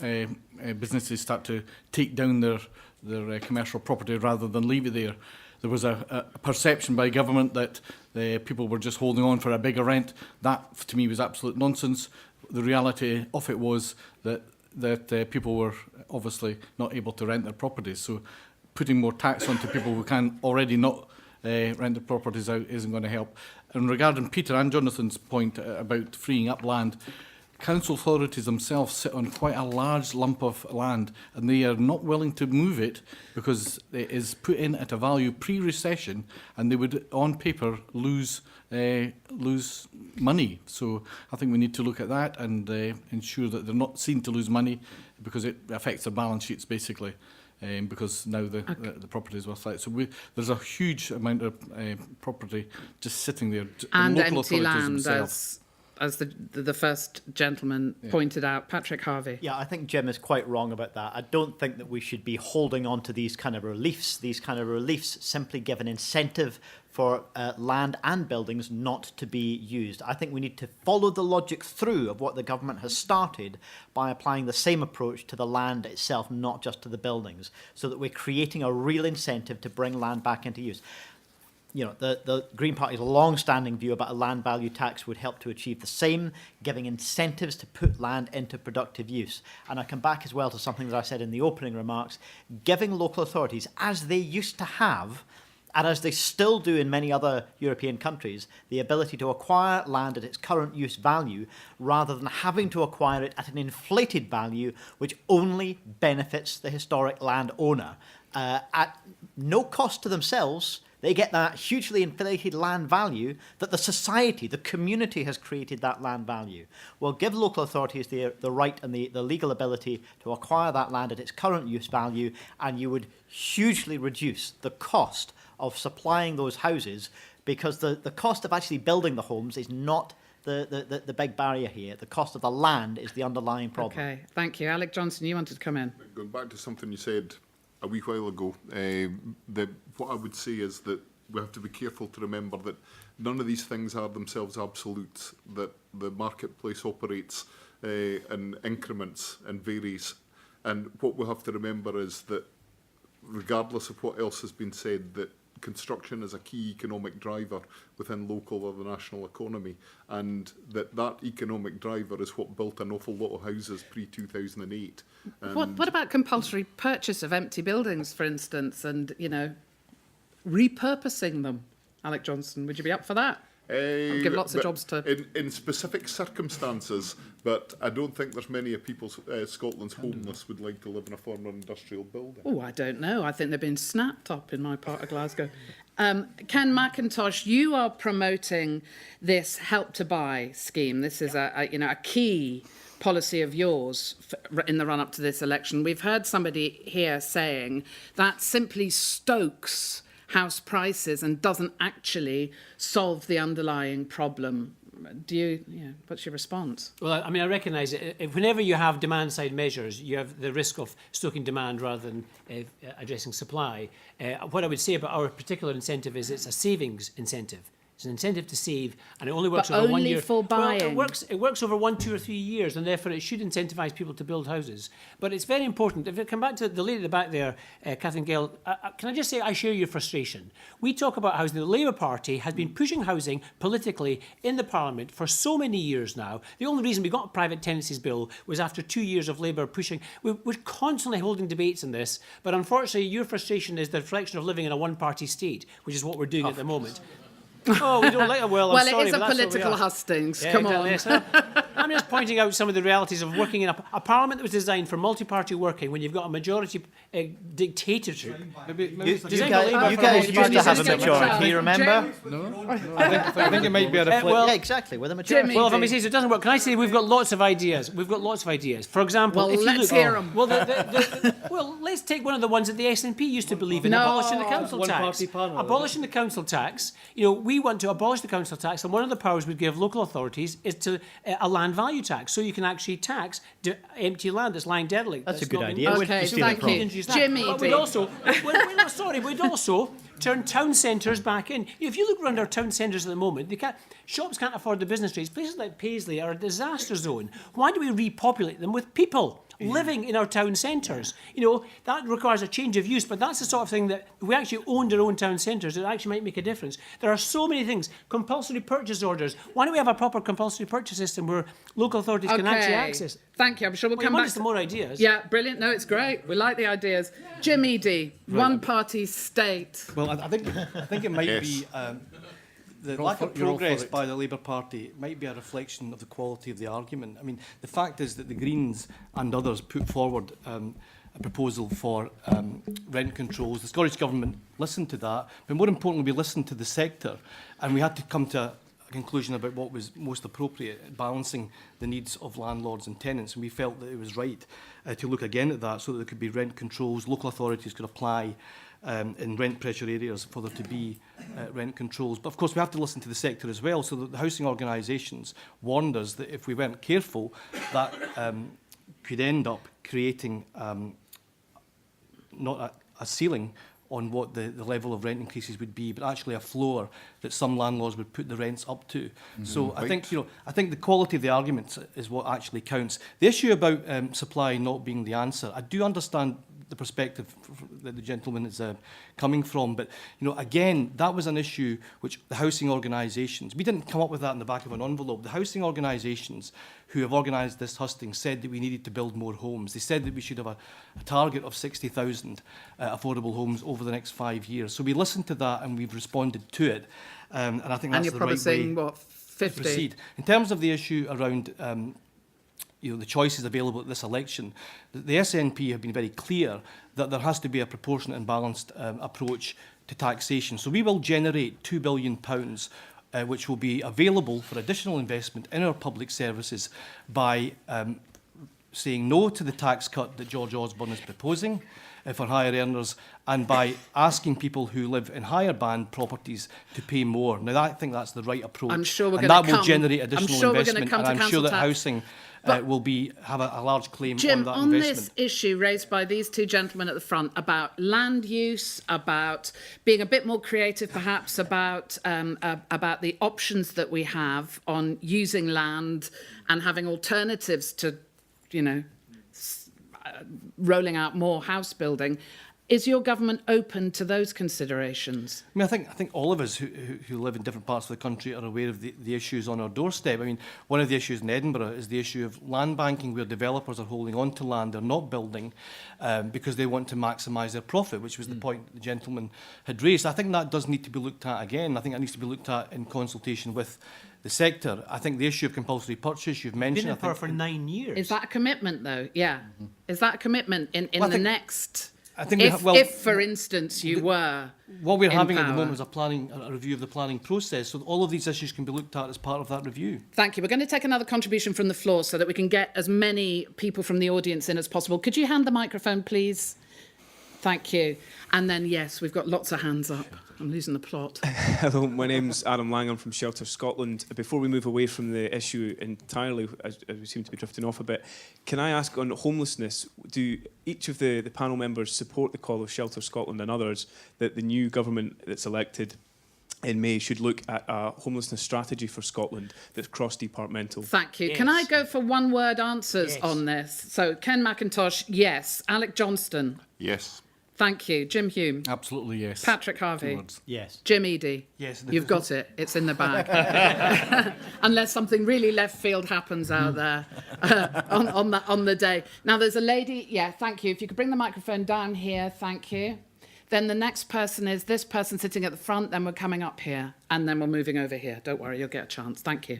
businesses start to take down their commercial property rather than leave it there. There was a perception by government that people were just holding on for a bigger rent. That, to me, was absolute nonsense. The reality of it was that people were obviously not able to rent their properties. So putting more tax onto people who can already not rent their properties out isn't going to help. And regarding Peter and Jonathan's point about freeing up land, council authorities themselves sit on quite a large lump of land, and they are not willing to move it because it is put in at a value pre-recession, and they would, on paper, lose money. So I think we need to look at that and ensure that they're not seen to lose money, because it affects their balance sheets basically. Because now the property is worth that. So there's a huge amount of property just sitting there. And local empty authorities land, themselves. as the first gentleman pointed out. Patrick Harvie. Yeah, I think Jim is quite wrong about that. I don't think that we should be holding on to these kind of reliefs. These kind of reliefs simply give an incentive for land and buildings not to be used. I think we need to follow the logic through of what the government has started by applying the same approach to the land itself, not just to the buildings, so that we're creating a real incentive to bring land back into use. You know, the Green Party's long-standing view about a land value tax would help to achieve the same, giving incentives to put land into productive use. And I come back as well to something that I said in the opening remarks, giving local authorities, as they used to have, and as they still do in many other European countries, the ability to acquire land at its current use value rather than having to acquire it at an inflated value which only benefits the historic landowner. At no cost to themselves, they get that hugely inflated land value that the society, the community has created that land value. Well, give local authorities the right and the legal ability to acquire that land at its current use value, and you would hugely reduce the cost of supplying those houses, because the cost of actually building the homes is not the big barrier here. The cost of the land is the underlying problem. Okay, thank you. Alec Johnston, you wanted to come in. Going back to something you said a wee while ago, what I would say is that we have to be careful to remember that none of these things are themselves absolute, that the marketplace operates in increments and varies. And what we have to remember is that regardless of what else has been said, that construction is a key economic driver within local or the national economy, and that economic driver is what built an awful lot of houses pre-2008. What about compulsory purchase of empty buildings, for instance, and, you know, repurposing them? Alec Johnston, would you be up for that? I'll give lots of jobs to... In specific circumstances, but I don't think there's many of people, Scotland's homeless, would like to live in a former industrial building. Oh, I don't know. I think they've been snapped up in my part of Glasgow. Ken MacIntosh, you are promoting this Help to Buy scheme. This is a key policy of yours in the run-up to this election. We've heard somebody here saying that simply stokes house prices and doesn't actually solve the underlying problem. What's your response? Well, I mean, I recognise it. Whenever you have demand-side measures, you have the risk of stoking demand rather than addressing supply. What I would say about our particular incentive is it's a savings incentive. It's an incentive to save, and it only works over 1 year. For buying. Well, it works over 1, 2 or 3 years, and therefore it should incentivise people to build houses. But it's very important. If I come back to the lady at the back there, Kathleen Gale, can I just say I share your frustration. We talk about housing. The Labour Party has been pushing housing politically in the Parliament for so many years now. The only reason we got a private tenancies bill was after 2 years of Labour pushing. We're constantly holding debates on this, but unfortunately your frustration is the reflection of living in a one-party state, which is what we're doing at the moment. Oh, we don't like it. Well, I'm sorry, it is a political hustings. Come on. Yes. I'm just pointing out some of the realities of working in a parliament that was designed for multi-party working when you've got a majority dictatorship. You guys used to have a majority, you remember? No, I think it might be a reflection. Yeah, exactly, with a majority. Well, if I may say so, it doesn't work. Can I say we've got lots of ideas? For example, if you let's look, hear them. Well, let's take one of the ones that the SNP used to believe in: abolishing the council tax. Abolishing the council tax. You know, we want to abolish the council tax, and one of the powers we give local authorities is to a land value tax, so you can actually tax empty land that's lying derelict. That's a good idea. Okay, thank you, Jimmy. But we'd also, we'd also turn town centres back in. If you look around our town centres at the moment, shops can't afford the business rates. Places like Paisley are a disaster zone. Why do we repopulate them with people living in our town centres? You know, that requires a change of use, but that's the sort of thing that if we actually owned our own town centres, it actually might make a difference. There are so many things. Compulsory purchase orders. Why don't we have a proper compulsory purchase system where local authorities can actually access? Thank you. I'm sure we'll come back to more ideas. Yeah, brilliant. No, it's great. We like the ideas. Jim Eadie, one-party state. Well, I think it might be the You're all lack for- of you're all for progress it. by the Labour Party might be a reflection of the quality of the argument. I mean, the fact is that the Greens and others put forward a proposal for rent controls. The Scottish Government listened to that, but more importantly, we listened to the sector, and we had to come to a conclusion about what was most appropriate, balancing the needs of landlords and tenants, and we felt that it was right to look again at that so that there could be rent controls. Local authorities could apply in rent pressure areas for there to be rent controls. But of course we have to listen to the sector as well, so that the housing organisations warned us that if we weren't careful, that could end up creating not a ceiling on what the level of rent increases would be, but actually a floor that some landlords would put the rents up to. So I think, I think the quality of the arguments is what actually counts. The issue about supply not being the answer, I do understand the perspective that the gentleman is coming from, but again, that was an issue which the housing organisations, we didn't come up with that in the back of an envelope. The housing organisations who have organised this hustings said that we needed to build more homes. They said that we should have a target of 60,000 affordable homes over the next 5 years. So we listened to that and we've responded to it, and I think that's the right way and you're promising, what, 50? to proceed. In terms of the issue around the choices available at this election, the SNP have been very clear that there has to be a proportionate and balanced approach to taxation. So we will generate £2 billion which will be available for additional investment in our public services by saying no to the tax cut that George Osborne is proposing for higher earners, and by asking people who live in higher band properties to pay more. Now, I think that's the right approach. I'm sure we're and going that will generate additional investment, and I'm sure that housing will have a large claim Jim, on that on investment. this issue raised by these two gentlemen at the front about land use, about being a bit more creative perhaps, about the options that we have on using land and having alternatives to, rolling out more house building, is your government open to those considerations? I mean, I think all of us who live in different parts of the country are aware of the issues on our doorstep. I mean, one of the issues in Edinburgh is the issue of land banking, where developers are holding on to land, they're not building because they want to maximise their profit, which was the point the gentleman had raised. I think that does need to be looked at again. I think that needs to be looked at in consultation with the sector. I think the issue of compulsory purchase you've mentioned. Been in power for 9 years. Is that a commitment, though? Yeah. Is that a commitment in the next... I think if, for instance, you were what we're in having at the power. moment is a review of the planning process, so all of these issues can be looked at as part of that review. Thank you. We're going to take another contribution from the floor so that we can get as many people from the audience in as possible. Could you hand the microphone, please? Thank you. And then, yes, we've got lots of hands up. I'm losing the plot. Hello, my name's Adam Langham from Shelter Scotland. Before we move away from the issue entirely, as we seem to be drifting off a bit, can I ask on homelessness, do each of the panel members support the call of Shelter Scotland and others that the new government that's elected in May should look at a homelessness strategy for Scotland that's cross-departmental? Thank you. Yes. Can I go for one-word answers Yes. on this? So, Ken MacIntosh, yes. Alec Johnston, Yes. thank you. Jim Hume. Absolutely, yes. Patrick Harvie. Words. Yes. Jim Eadie. Yes. You've got it. It's in the bag. Unless something really left field happens out there on the day. Now, there's a lady. Yeah, thank you. If you could bring the microphone down here, thank you. Then the next person is this person sitting at the front. Then we're coming up here. And then we're moving over here. Don't worry, you'll get a chance. Thank you.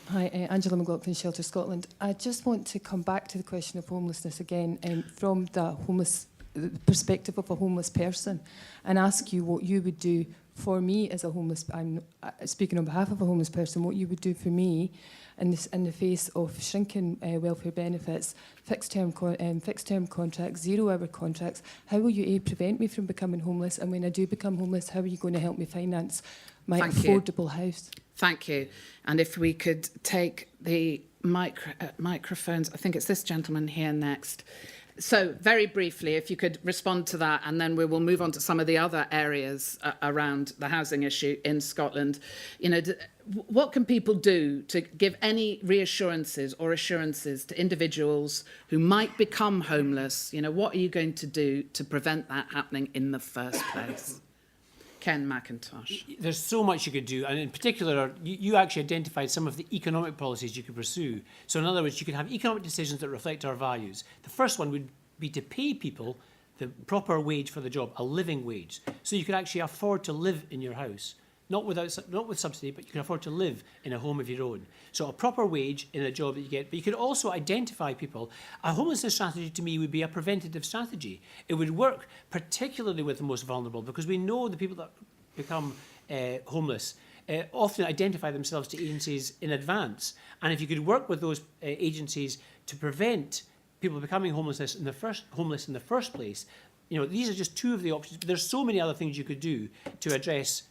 Hi, Angela McLaughlin, Shelter Scotland. I just want to come back to the question of homelessness again from the perspective of a homeless person and ask you what you would do for me as a homeless, I'm speaking on behalf of a homeless person, what you would do for me in the face of shrinking welfare benefits, fixed term contracts, 0-hour contracts. How will you prevent me from becoming homeless? And when I do become homeless, how are you going to help me finance my affordable house? Thank you. And if we could take the microphones, I think it's this gentleman here next. So, very briefly, if you could respond to that, and then we will move on to some of the other areas around the housing issue in Scotland. What can people do to give any reassurances or assurances to individuals who might become homeless? What are you going to do to prevent that happening in the first place? Ken MacIntosh. There's so much you could do, and in particular, you actually identified some of the economic policies you could pursue. So in other words, you can have economic decisions that reflect our values. The first one would be to pay people the proper wage for the job, a living wage, so you could actually afford to live in your house. not with subsidy, but you can afford to live in a home of your own. So a proper wage in a job that you get. But you can also identify people. A homelessness strategy to me would be a preventative strategy. It would work particularly with the most vulnerable, because we know the people that become homeless often identify themselves to agencies in advance. And if you could work with those agencies to prevent people becoming homeless in the first place, you know, these are just two of the options. But there's so many other things you could do to address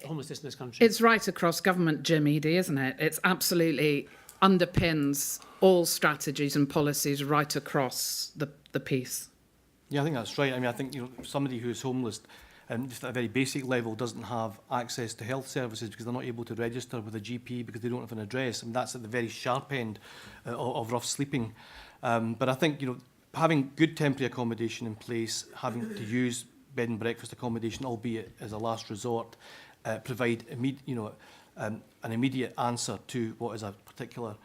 homelessness in this country. It's right across government, Jim, Eadie, isn't it? It's absolutely underpins all strategies and policies right across the piece. Yeah, I think that's right. I mean, I think, you know, somebody who's homeless, just at a very basic level, doesn't have access to health services because they're not able to register with a GP because they don't have an address. And that's at the very sharp end of rough sleeping. But I think, you know, having good temporary accommodation in place, having to use bed and breakfast accommodation, albeit as a last resort, provide an immediate answer to what is a particular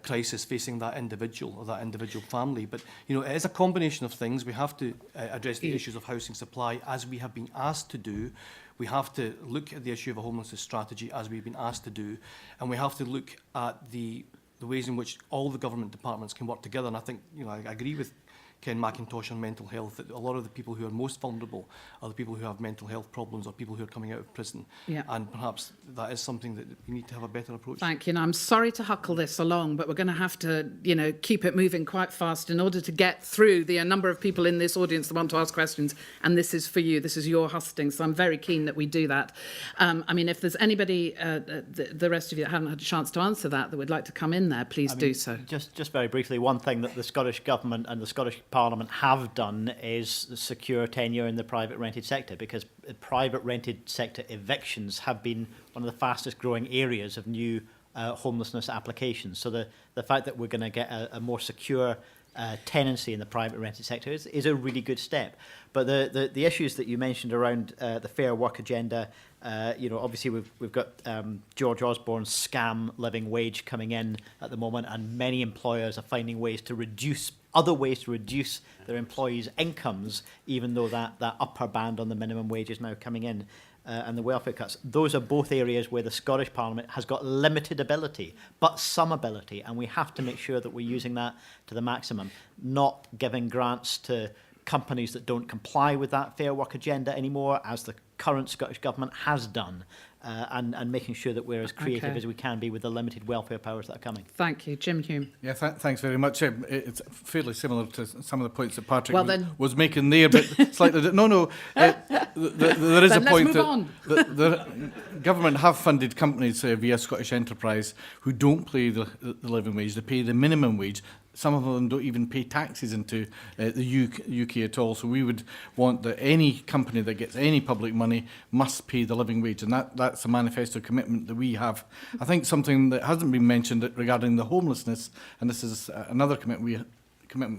crisis facing that individual or that individual family. But, you know, it is a combination of things. We have to address the issues of housing supply, as we have been asked to do. We have to look at the issue of a homelessness strategy, as we've been asked to do. And we have to look at the ways in which all the government departments can work together. And I think, you know, I agree with Ken MacIntosh on mental health, that a lot of the people who are most vulnerable are the people who have mental health problems or people who are coming out of prison. Yeah. And perhaps that is something that we need to have a better approach. Thank you. And I'm sorry to huckle this along, but we're going to have to, you know, keep it moving quite fast in order to get through the number of people in this audience that want to ask questions. And this is for you. This is your hustings. So I'm very keen that we do that. I mean, if there's anybody, the rest of you that haven't had a chance to answer that would like to come in there, please do so. Just very briefly, one thing that the Scottish Government and the Scottish Parliament have done is secure tenure in the private rented sector, because private rented sector evictions have been one of the fastest growing areas of new homelessness applications. So the fact that we're going to get a more secure tenancy in the private rented sector is a really good step. But the issues that you mentioned around the fair work agenda, you know, obviously we've got George Osborne's scam living wage coming in at the moment, and many employers are finding other ways to reduce their employees' incomes, even though that upper band on the minimum wage is now coming in, and the welfare cuts. Those are both areas where the Scottish Parliament has got limited ability, but some ability, and we have to make sure that we're using that to the maximum, not giving grants to companies that don't comply with that fair work agenda anymore, as the current Scottish Government has done, and making sure that we're as creative as we can be with the limited welfare powers that are coming. Thank you. Jim Hume. Yeah, thanks very much. It's fairly similar to some of the points that Patrick was making there, but slightly... there is a point that the government have funded companies via Scottish Enterprise who don't pay the living wage. They pay the minimum wage. Some of them don't even pay taxes into the UK at all. So we would want that any company that gets any public money must pay the living wage. And that's a manifesto commitment that we have. I think something that hasn't been mentioned regarding the homelessness, and this is another commitment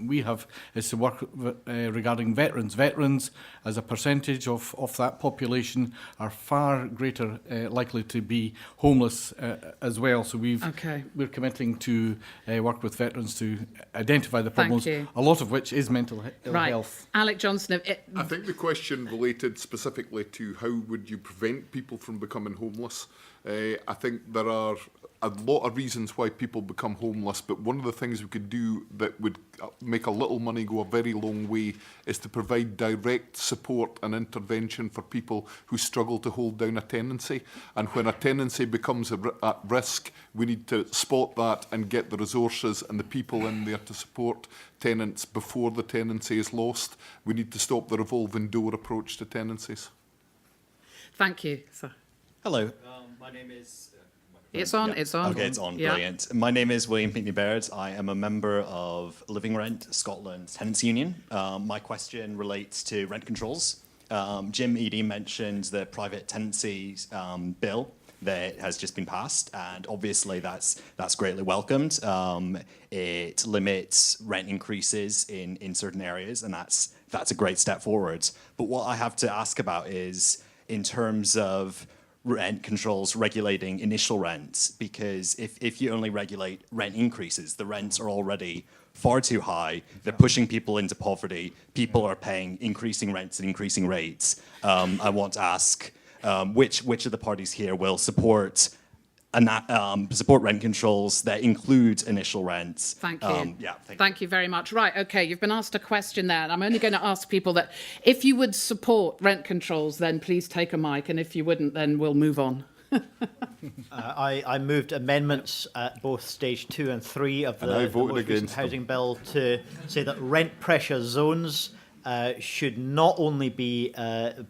we have, is to work regarding veterans. Veterans, as a percentage of that population, are far greater likely to be homeless as well. So we're committing to work with veterans to identify the problems, a lot of which is mental health. Alec Johnston. I think the question related specifically to how would you prevent people from becoming homeless. I think there are a lot of reasons why people become homeless, but one of the things we could do that would make a little money go a very long way is to provide direct support and intervention for people who struggle to hold down a tenancy. And when a tenancy becomes at risk, we need to spot that and get the resources and the people in there to support tenants before the tenancy is lost. We need to stop the revolving door approach to tenancies. Thank you, sir. Hello, my name is... It's on. Okay, it's on. Yeah. Brilliant. My name is William Pinckney Baird. I am a member of Living Rent Scotland Tenants Union. My question relates to rent controls. Jim Eadie mentioned the private tenancies bill that has just been passed, and obviously that's greatly welcomed. It limits rent increases in certain areas, and that's a great step forward. But what I have to ask about is in terms of rent controls regulating initial rents, because if you only regulate rent increases, the rents are already far too high. They're pushing people into poverty. People are paying increasing rents at increasing rates. I want to ask which of the parties here will support rent controls that include initial rents. Thank you. Yeah, thank you very much. Right, okay, you've been asked a question there, and I'm only going to ask people that if you would support rent controls, then please take a mic, and if you wouldn't, then we'll move on. I moved amendments at both stage 2 and 3 of the most recent housing bill to say that rent pressure zones should not only be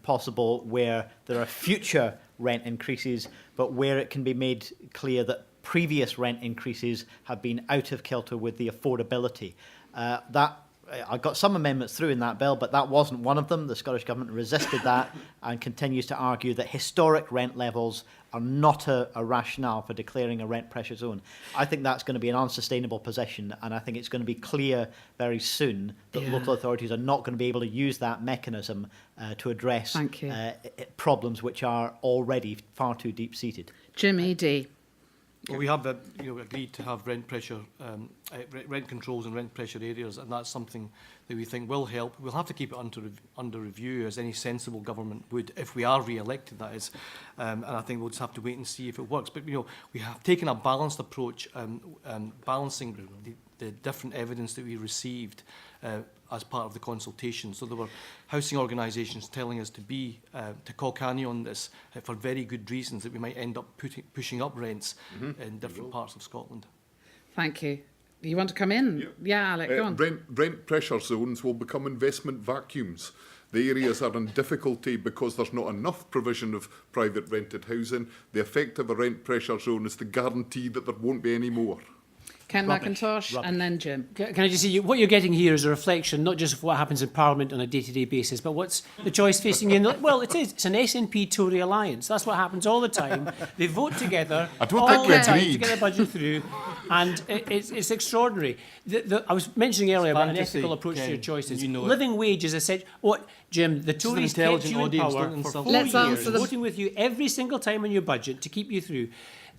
possible where there are future rent increases, but where it can be made clear that previous rent increases have been out of kilter with the affordability. I got some amendments through in that bill, but that wasn't one of them. The Scottish Government resisted that and continues to argue that historic rent levels are not a rationale for declaring a rent pressure zone. I think that's going to be an unsustainable position, and I think it's going to be clear very soon that local authorities are not going to be able to use that mechanism to address problems which are already far too deep-seated. Jim, Eadie. Well, we have agreed to have rent pressure, rent controls in rent pressure areas, and that's something that we think will help. We'll have to keep it under review, as any sensible government would, if we are re-elected, that is. And I think we'll just have to wait and see if it works. But we have taken a balanced approach, balancing the different evidence that we received as part of the consultation. So there were housing organisations telling us to call canny on this for very good reasons, that we might end up pushing up rents in different parts of Scotland. Thank you. You want to come in? Yeah, Alec, go on. Rent pressure zones will become investment vacuums. The areas are in difficulty because there's not enough provision of private rented housing. The effect of a rent pressure zone is to guarantee that there won't be any more. Ken MacIntosh and then Jim. Can I just say, what you're getting here is a reflection not just of what happens in Parliament on a day-to-day basis, but what's the choice facing you. Well, it is. It's an SNP-Tory alliance. That's what happens all the time. They vote together all the time to get a budget through, and it's extraordinary. I was mentioning earlier about an ethical approach to your choices. Living wage is essential. What, Jim, the Tories kept you in power for 4 years, voting with you every single time on your budget to keep you through.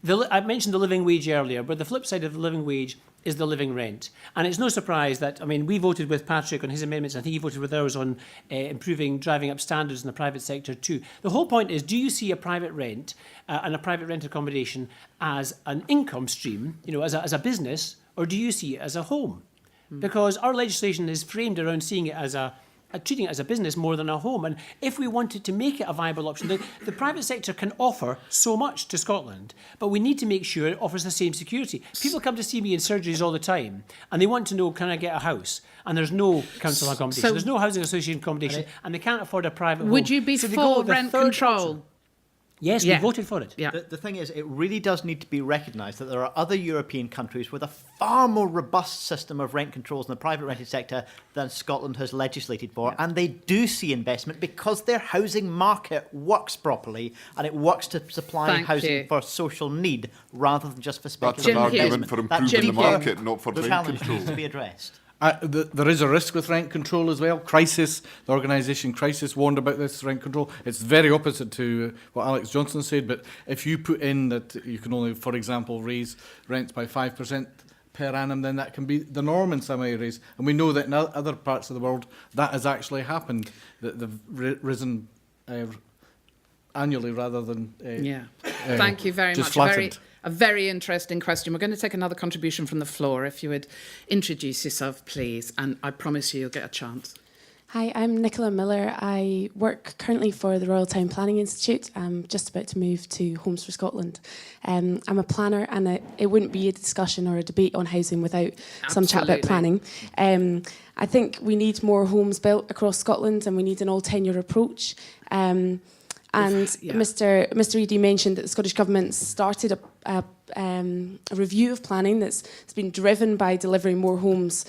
I mentioned the living wage earlier, but the flip side of the living wage is the living rent. And it's no surprise that, we voted with Patrick on his amendments. I think he voted with ours on improving driving up standards in the private sector too. The whole point is, do you see a private rent and a private rent accommodation as an income stream, as a business, or do you see it as a home? Because our legislation is framed around seeing it as treating it as a business more than a home. And if we wanted to make it a viable option, the private sector can offer so much to Scotland, but we need to make sure it offers the same security. People come to see me in surgeries all the time, and they want to know, can I get a house? And there's no council accommodation, there's no housing association accommodation, and they can't afford a private home. Would you be for rent control? Option. Yes, we voted for it. Yeah. The thing is, it really does need to be recognised that there are other European countries with a far more robust system of rent controls in the private rented sector than Scotland has legislated for, and they do see investment because their housing market works properly, and it works to supply housing for social need rather than just for speculation. That's an argument for improving the market, not for rent control. Challenge needs to be addressed. There is a risk with rent control as well. Crisis, the organisation Crisis warned about this rent control. It's very opposite to what Alex Johnston said, but if you put in that you can only, for example, raise rents by 5% per annum, then that can be the norm in some areas. And we know that in other parts of the world that has actually happened, that they've risen annually rather than Thank you very just much. Flattened. A very interesting question. We're going to take another contribution from the floor. If you would introduce yourself, please, and I promise you'll get a chance. Hi, I'm Nicola Miller. I work currently for the Royal Town Planning Institute. I'm just about to move to Homes for Scotland. I'm a planner, and it wouldn't be a discussion or a debate on housing without some chat about planning. I think we need more homes built across Scotland, and we need an all-tenure approach. Mr. Eadie mentioned that the Scottish Government started a review of planning that's been driven by delivering more homes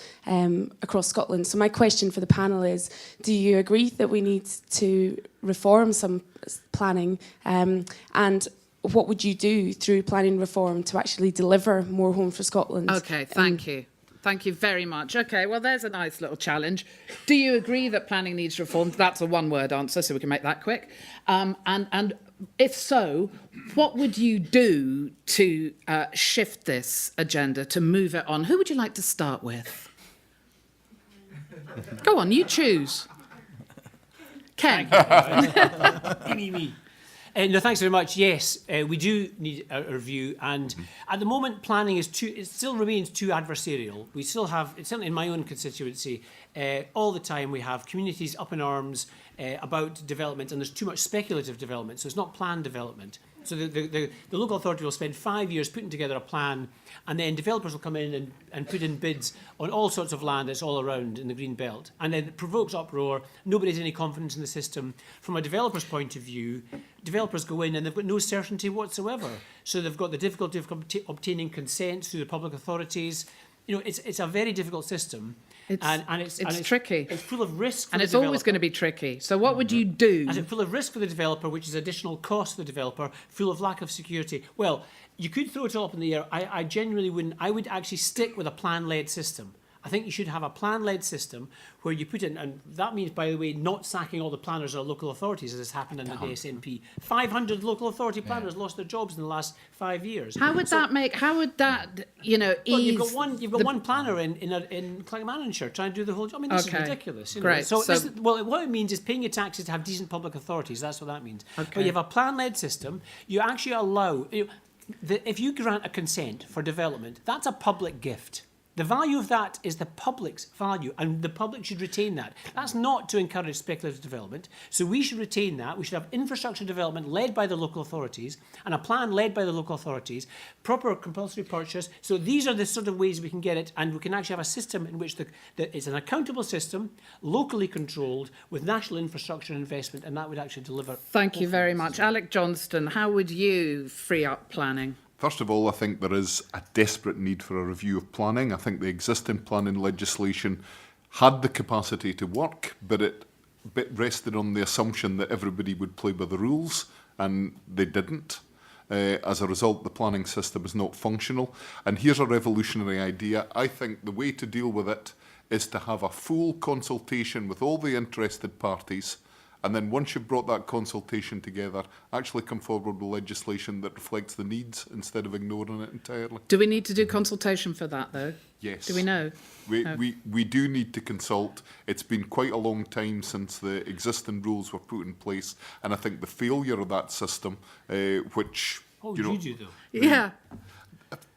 across Scotland. So my question for the panel is, do you agree that we need to reform some planning? And what would you do through planning reform to actually deliver more homes for Scotland? Okay, thank you. Thank you very much. Okay, well, there's a nice little challenge. Do you agree that planning needs reform? That's a one-word answer, so we can make that quick. And if so, what would you do to shift this agenda, to move it on? Who would you like to start with? Go on, you choose. Ken. No, thanks very much. Yes, we do need a review, and at the moment, planning is it still remains too adversarial. We still have, certainly in my own constituency, all the time we have communities up in arms about development, and there's too much speculative development, so it's not planned development. So the local authority will spend 5 years putting together a plan, and then developers will come in and put in bids on all sorts of land that's all around in the green belt. And then it provokes uproar. Nobody has any confidence in the system. From a developer's point of view, developers go in and they've got no certainty whatsoever. So they've got the difficulty of obtaining consent through the public authorities. You know, it's a very difficult system. It's tricky. It's full of risk for and the it's always going to be tricky. So what would you do? And it's full of risk for the developer, which is additional cost for the developer, full of lack of security. Well, you could throw it all up in the air. I genuinely wouldn't. I would actually stick with a plan-led system. I think you should have a plan-led system where you put in, and that means, by the way, not sacking all the planners or local authorities, as has happened in the SNP. 500 local authority planners lost their jobs in the last 5 years. How would that, you know, ease? Well, you've got one planner in Clackmannanshire trying to do the whole job. I mean, this is ridiculous. You know? Great. So what it means is paying your taxes to have decent public authorities. That's what that means. Okay. But you have a plan-led system. You actually allow, if you grant a consent for development, that's a public gift. The value of that is the public's value, and the public should retain that. That's not to encourage speculative development. So we should retain that. We should have infrastructure development led by the local authorities and a plan led by the local authorities, proper compulsory purchase. So these are the sort of ways we can get it, and we can actually have a system in which it's an accountable system, locally controlled, with national infrastructure investment, and that would actually deliver. Thank you very much. Alec Johnston, how would you free up planning? First of all, I think there is a desperate need for a review of planning. I think the existing planning legislation had the capacity to work, but it rested on the assumption that everybody would play by the rules, and they didn't. As a result, the planning system is not functional. And here's a revolutionary idea. I think the way to deal with it is to have a full consultation with all the interested parties, and then once you've brought that consultation together, actually come forward with legislation that reflects the needs instead of ignoring it entirely. Do we need to do consultation for that, though? Yes. Do we know? We do need to consult. It's been quite a long time since the existing rules were put in place, and I think the failure of that system, which... What would you do, though? Yeah.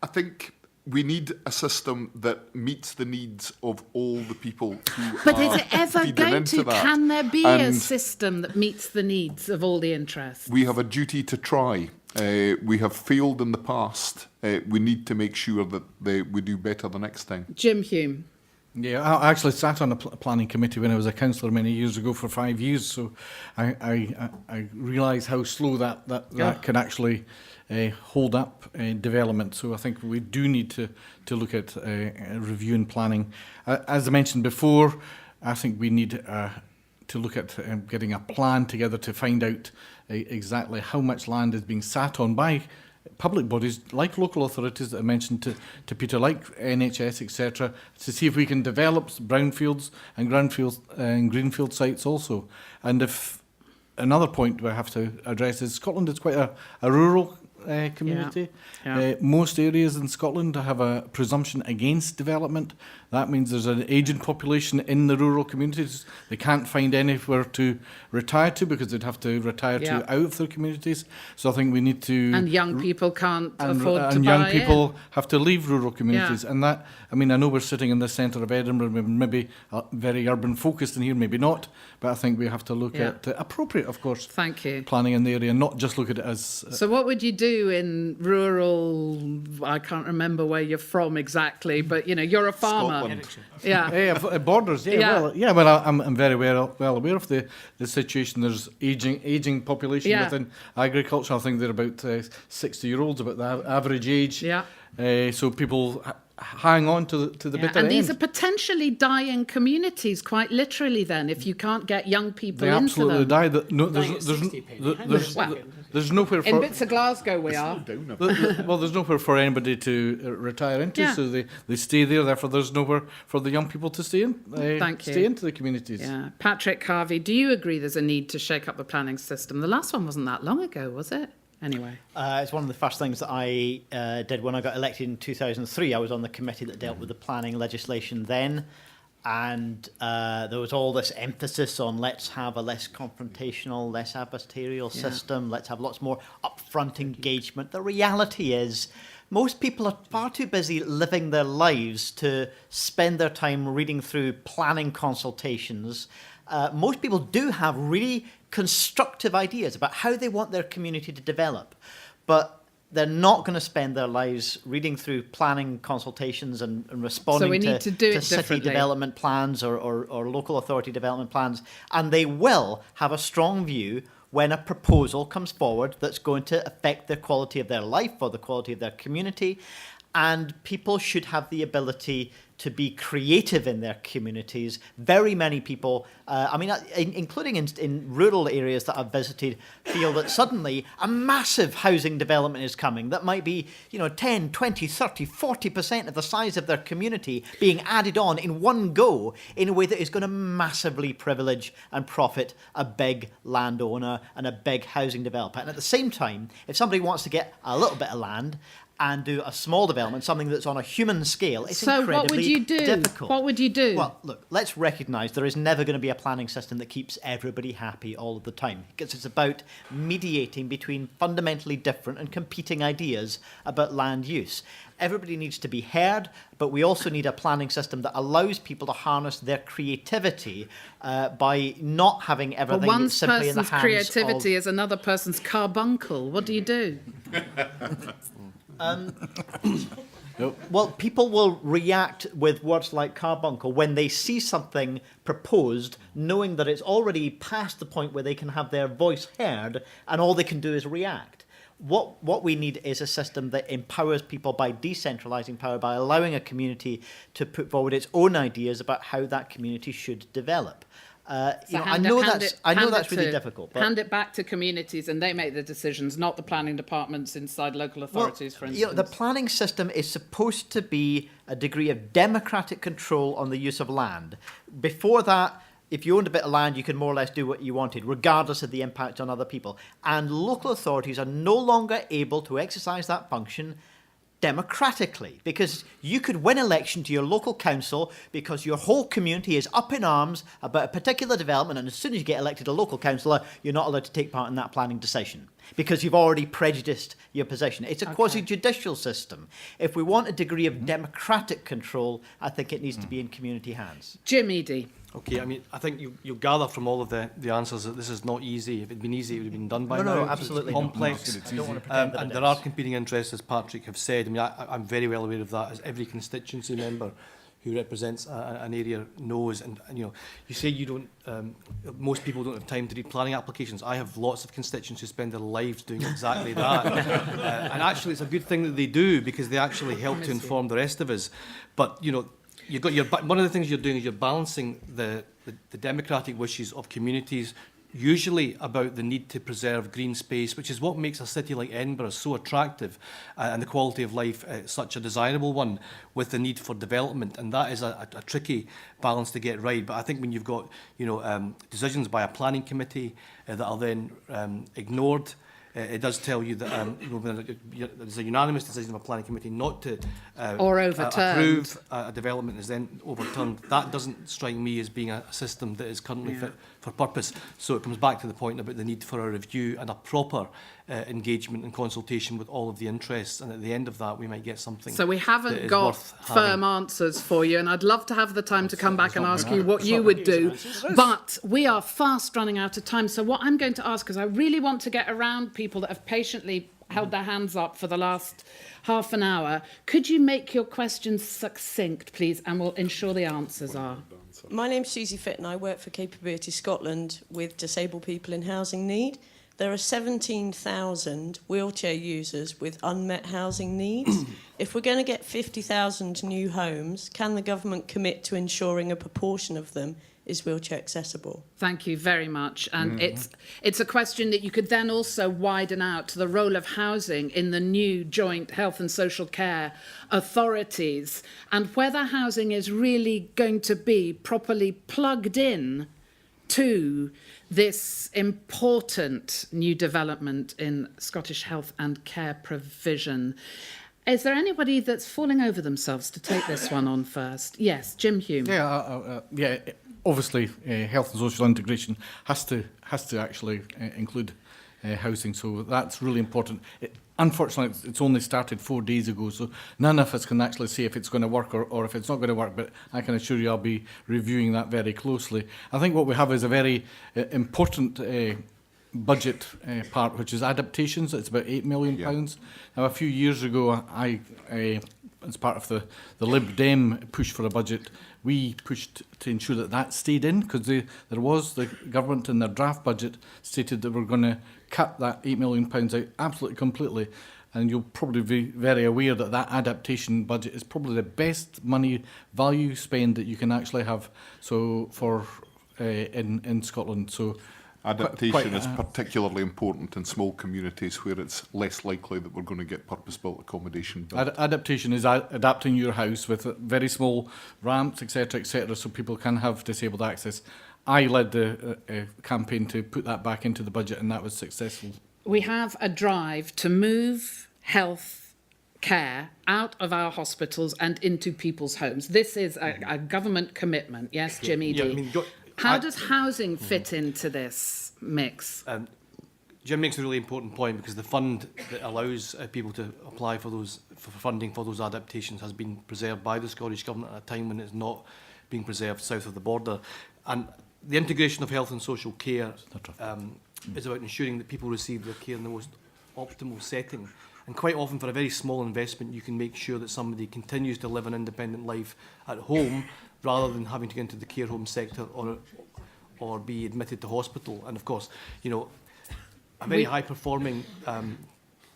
I think we need a system that meets the needs of all the people who But are is it ever feeding going into to? that. Can there be a And system that meets the needs of all the interests? we have a duty to try. We have failed in the past. We need to make sure that we do better the next time. Jim Hume. Yeah, I actually sat on a planning committee when I was a councillor many years ago for 5 years, so I realise how slow that can actually hold up development. So I think we do need to look at reviewing planning. As I mentioned before, I think we need to look at getting a plan together to find out exactly how much land is being sat on by public bodies like local authorities that I mentioned to Peter, like NHS, etc., to see if we can develop brownfields and greenfield sites also. And if another point we have to address is Scotland is quite a rural community. Yeah. Most areas in Scotland have a presumption against development. That means there's an aging population in the rural communities. They can't find anywhere to retire to because they'd have to retire to out of their communities. So I think we need to... And young people can't afford to buy And young it. people have to leave rural communities. And that, I mean, I know we're sitting in the centre of Edinburgh, maybe very urban focused in here, maybe not, but I think we have to look at appropriate, of course, Thank you. planning in the area, not just look at it as... So what would you do in rural, I can't remember where you're from exactly, but, you know, you're a farmer. Yeah. Borders, well, I'm very well aware of the situation. There's aging population within agriculture. I think they're about 60-year-olds, about the average age. Yeah. So people hang on to the bitter And end. these are potentially dying communities, quite literally then, if you can't get young people They into absolutely them. die. There's nowhere for... In bits of Glasgow we are. Well, there's nowhere for anybody to retire into, so they stay there. Therefore, there's nowhere for the young people to stay in. Stay into the communities. Yeah. Patrick, Harvie, do you agree there's a need to shake up the planning system? The last one wasn't that long ago, was it? Anyway. It's one of the first things that I did when I got elected in 2003. I was on the committee that dealt with the planning legislation then. and there was all this emphasis on let's have a less confrontational, less adversarial system, let's have lots more upfront engagement. The reality is most people are far too busy living their lives to spend their time reading through planning consultations. Most people do have really constructive ideas about how they want their community to develop, but they're not going to spend their lives reading through planning consultations and responding to city development plans or local authority development plans. And they will have a strong view when a proposal comes forward that's going to affect the quality of their life or the quality of their community. And people should have the ability to be creative in their communities. Very many people, including in rural areas that I've visited, feel that suddenly a massive housing development is coming that might be 10, 20, 30, 40% of the size of their community being added on in one go in a way that is going to massively privilege and profit a big landowner and a big housing developer. And at the same time, if somebody wants to get a little bit of land and do a small development, something that's on a human scale, it's incredibly difficult. What would you do? Well, look, let's recognise there is never going to be a planning system that keeps everybody happy all of the time, because it's about mediating between fundamentally different and competing ideas about land use. Everybody needs to be heard, but we also need a planning system that allows people to harness their creativity by not having everything simply in the hands of... One person's creativity is another person's carbuncle. What do you do? Well, people will react with words like carbuncle when they see something proposed, knowing that it's already past the point where they can have their voice heard, and all they can do is react. What we need is a system that empowers people by decentralising power, by allowing a community to put forward its own ideas about how that community should develop. I know that's really difficult. But hand it back to communities and they make the decisions, not the planning departments inside local authorities, for instance. The planning system is supposed to be a degree of democratic control on the use of land. Before that, if you owned a bit of land, you could more or less do what you wanted, regardless of the impact on other people. And local authorities are no longer able to exercise that function democratically, because you could win election to your local council because your whole community is up in arms about a particular development, and as soon as you get elected a local councillor, you're not allowed to take part in that planning decision because you've already prejudiced your position. It's a quasi-judicial system. If we want a degree of democratic control, I think it needs to be in community hands. Jim Eadie. Okay, I think you'll gather from all of the answers that this is not easy. If it had been easy, it would have been done by now. No, absolutely it's complex. I don't want to pretend that and there are competing interests, as Patrick have said. I'm very well aware of that, as every constituency member who represents an area knows. And you say you don't. Most people don't have time to read planning applications. I have lots of constituents who spend their lives doing exactly that. And actually, it's a good thing that they do, because they actually help to inform the rest of us. But you've got one of the things you're doing is you're balancing the democratic wishes of communities, usually about the need to preserve green space, which is what makes a city like Edinburgh so attractive and the quality of life such a desirable one, with the need for development. And that is a tricky balance to get right. But I think when you've got decisions by a planning committee that are then ignored, it does tell you that there's a unanimous decision of a planning committee not to or overturned. Approve a development is then overturned. That doesn't strike me as being a system that is currently fit for purpose. So it comes back to the point about the need for a review and a proper engagement and consultation with all of the interests. And at the end of that, we might get something. So we haven't got firm answers for you, and I'd love to have the time to come back and ask you what you would do. But we are fast running out of time. So what I'm going to ask, because I really want to get around people that have patiently held their hands up for the last half an hour, could you make your questions succinct, please, and we'll ensure the answers are. My name's Susie Fitton. I work for Capability Scotland with disabled people in housing need. There are 17,000 wheelchair users with unmet housing needs. If we're going to get 50,000 new homes, can the government commit to ensuring a proportion of them is wheelchair accessible? Thank you very much. And it's a question that you could then also widen out to the role of housing in the new joint health and social care authorities, and whether housing is really going to be properly plugged in to this important new development in Scottish health and care provision. Is there anybody that's falling over themselves to take this one on first? Yes, Jim Hume. Yeah, obviously, health and social integration has to actually include housing, so that's really important. Unfortunately, it's only started 4 days ago, so none of us can actually say if it's going to work or if it's not going to work, but I can assure you I'll be reviewing that very closely. I think what we have is a very important budget part, which is adaptations. It's about £8 million. Yeah. Now, a few years ago, I as part of the Lib Dem push for a budget, we pushed to ensure that stayed in, because the government in their draft budget stated that we're going to cut that £8 million out absolutely completely. And you'll probably be very aware that adaptation budget is probably the best money value spend that you can actually have. So for in Scotland, so adaptation is particularly important in small communities where it's less likely that we're going to get purpose-built accommodation built. Adaptation is adapting your house with very small ramps, etc., so people can have disabled access. I led the campaign to put that back into the budget, and that was successful. We have a drive to move health care out of our hospitals and into people's homes. This is a government commitment. Yes, Jim Eadie? Yeah, How does housing fit into this mix? Jim makes a really important point, because the fund that allows people to apply for funding for those adaptations has been preserved by the Scottish Government at a time when it's not being preserved south of the border. And the integration of health and social care is about ensuring that people receive their care in the most optimal setting. And quite often, for a very small investment, you can make sure that somebody continues to live an independent life at home, rather than having to get into the care home sector or be admitted to hospital. And of course, you know, a very high-performing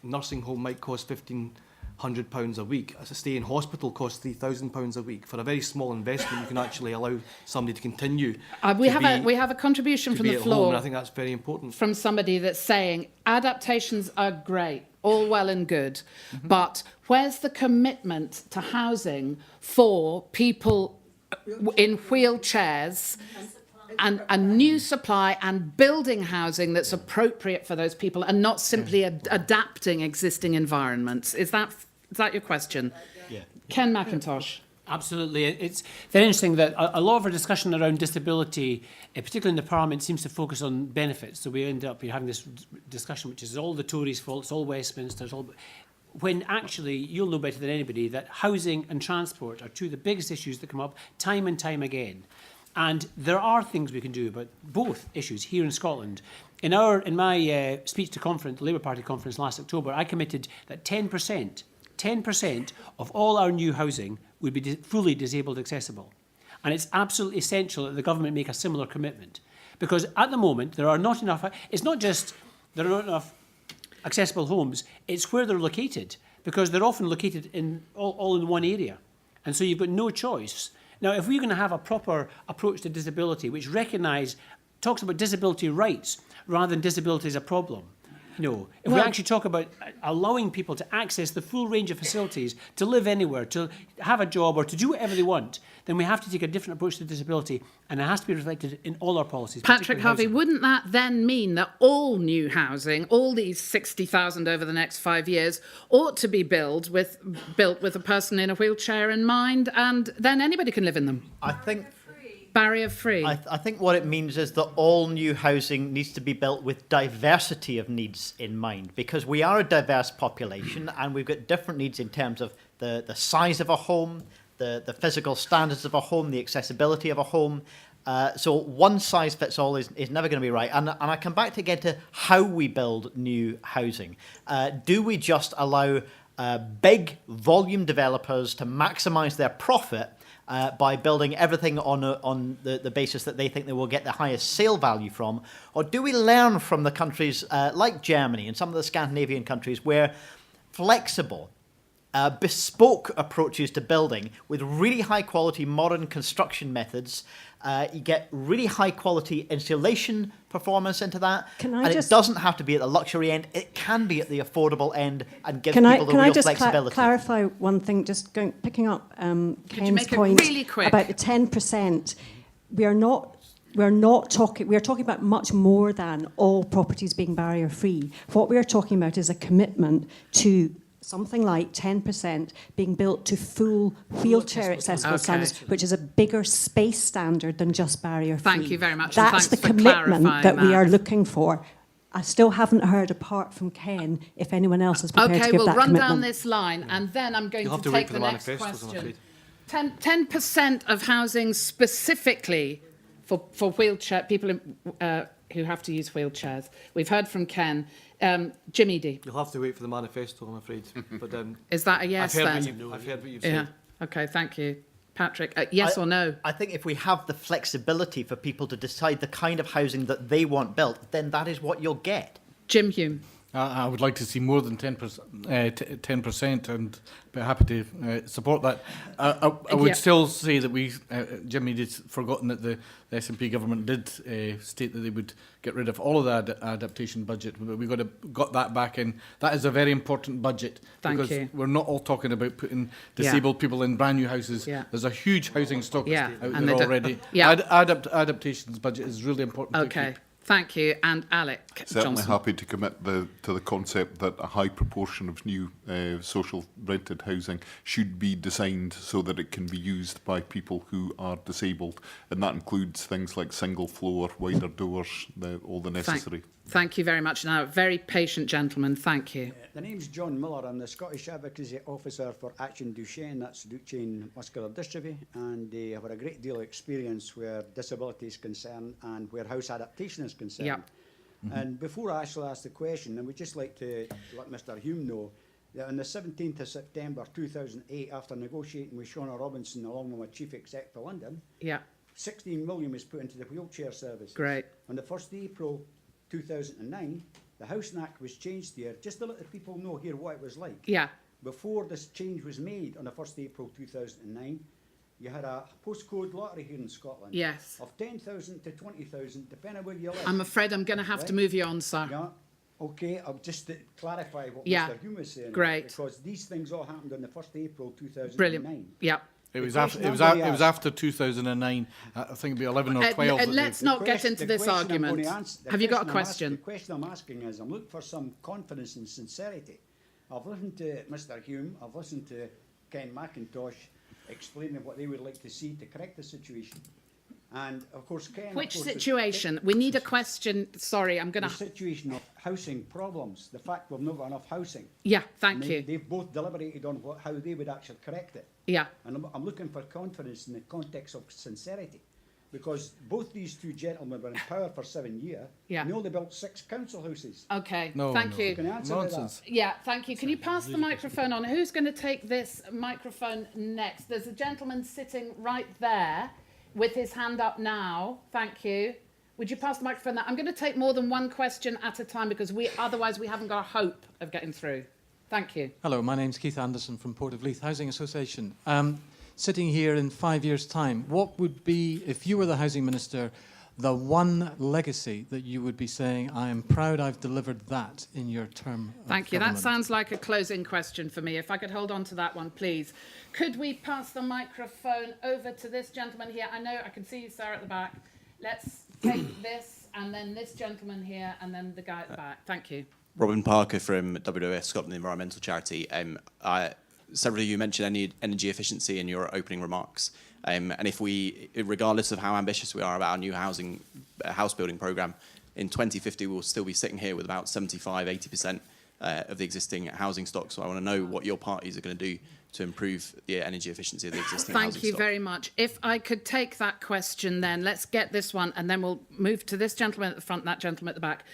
nursing home might cost £1,500 a week. As a stay in hospital costs £3,000 a week. For a very small investment, you can actually allow somebody to continue. We have a contribution from the floor. And I think that's very important. From somebody that's saying adaptations are great, all well and good, but where's the commitment to housing for people in wheelchairs, and a new supply and building housing that's appropriate for those people, and not simply adapting existing environments? Is that your question? Yeah. Ken MacIntosh. Absolutely. It's very interesting that a lot of our discussion around disability, particularly in the Parliament, seems to focus on benefits. So we end up having this discussion which is all the Tories' fault, it's all Westminster's, when actually you'll know better than anybody that housing and transport are two of the biggest issues that come up time and time again. And there are things we can do about both issues here in Scotland. In my speech to the Labour Party conference last October, I committed that 10% of all our new housing would be fully disabled accessible. And it's absolutely essential that the government make a similar commitment. Because at the moment, there are not enough, it's not just there are not enough accessible homes, it's where they're located, because they're often located all in one area. And so you've got no choice. Now, if we're going to have a proper approach to disability, which talks about disability rights rather than disability as a problem, if we actually talk about allowing people to access the full range of facilities, to live anywhere, to have a job, or to do whatever they want, then we have to take a different approach to disability, and it has to be reflected in all our policies. Patrick Harvie, wouldn't that then mean that all new housing, all these 60,000 over the next 5 years, ought to be built with a person in a wheelchair in mind, and then anybody can live in them? I think barrier free. I think what it means is that all new housing needs to be built with diversity of needs in mind, because we are a diverse population and we've got different needs in terms of the size of a home, the physical standards of a home, the accessibility of a home. So one size fits all is never going to be right. And I come back again to how we build new housing. Do we just allow big volume developers to maximise their profit by building everything on the basis that they think they will get the highest sale value from? Or do we learn from the countries like Germany and some of the Scandinavian countries where flexible, bespoke approaches to building with really high quality modern construction methods, you get really high quality insulation performance into that. It doesn't have to be at the luxury end, it can be at the affordable end and give people the real flexibility. Can I just clarify one thing, picking up Ken's point really about the 10%. We are talking about much more than all properties being barrier free. What we are talking about is a commitment to something like 10% being built to full wheelchair accessible standards, which is a bigger space standard than just barrier free. Thank you very much. That's the commitment that we are looking for. I still haven't heard, apart from Ken, if anyone else is prepared to give we'll that run commitment. down this line, and then I'm going You'll to have to wait take for the the next manifestos, I'm question. afraid. 10% of housing specifically for wheelchair people who have to use wheelchairs. We've heard from Ken. Jim Eadie. You'll have to wait for the manifesto, I'm afraid. But is that a yes I've then? I've heard what you've Yeah. said. Okay, thank you. Patrick, yes or no? I think if we have the flexibility for people to decide the kind of housing that they want built, then that is what you'll get. Jim Hume. I would like to see more than 10%, and be happy to support that. I would still say that Jimmy had forgotten that the SNP government did state that they would get rid of all of the adaptation budget, but we got that back in. That is a very important budget. Thank you. We're not all talking about putting disabled people in brand new houses. Yeah. There's a huge housing stock out and there already. Adaptations budget is really important to keep. Thank you. And Alec Certainly Johnston. happy to commit to the concept that a high proportion of new social rented housing should be designed so that it can be used by people who are disabled, and that includes things like single floor, wider doors, all the necessary. Thank you very much. Now, very patient gentleman, thank you. The name's John Miller. I'm the Scottish Advocacy Officer for Action Duchenne, that's Duchenne muscular dystrophy, and I've had a great deal of experience where disability is concerned and where house adaptation is concerned. Yep. And before I actually ask the question, I would just like to let Mr Hume know that on the 17th of September 2008, after negotiating with Shona Robinson along with my Chief Exec for London, 16 million was put into the wheelchair service. Great. On the 1st of April 2009, the Housing Act was changed here, just to let the people know here what it was like. Yeah. Before this change was made on the 1st of April 2009, you had a postcode lottery here in Scotland. Yes. Of 10,000 to 20,000, depending where you live. I'm afraid I'm going to have to move you on, sir. Yeah. Okay, I'll just to clarify what Mr Hume was saying. Great. Because these things all happened on the 1st of April 2009. Brilliant. Yeah. It was after 2009. I think it'd be 11 or 12. Let's not get into this argument. Have you got a question? The question I'm asking is, I'm looking for some confidence and sincerity. I've listened to Mr Hume, I've listened to Ken MacIntosh explaining what they would like to see to correct the situation. And of course, Ken... Which situation? We need a question. Sorry, I'm going to... The situation of housing problems, the fact we've not got enough housing. Yeah, thank you. They've both deliberated on how they would actually correct it. Yeah. And I'm looking for confidence in the context of sincerity. Because both these two gentlemen were in power for 7 years. Yeah. And they only built 6 council houses. Okay, thank you. Can I answer Nonsense. that? Yeah, thank you. Can you pass the microphone on? Who's going to take this microphone next? There's a gentleman sitting right there with his hand up now. Thank you. Would you pass the microphone there? I'm going to take more than one question at a time because otherwise we haven't got a hope of getting through. Thank you. Hello, my name's Keith Anderson from Port of Leith Housing Association. Sitting here in 5 years' time, what would be, if you were the Housing Minister, the one legacy that you would be saying, I am proud I've delivered that in your term of Thank you. That government? sounds like a closing question for me. If I could hold on to that one, please. Could we pass the microphone over to this gentleman here? I know I can see you, sir, at the back. Let's take this, and then this gentleman here, and then the guy at the back. Thank you. Robin Parker from WWF Scotland, the environmental charity. Several of you mentioned energy efficiency in your opening remarks. And if we, regardless of how ambitious we are about our new house building programme, in 2050 we'll still be sitting here with about 75–80% of the existing housing stock. So I want to know what your parties are going to do to improve the energy efficiency of the existing housing stock. Thank you very much. If I could take that question then, let's get this one, and then we'll move to this gentleman at the front, that gentleman at the back.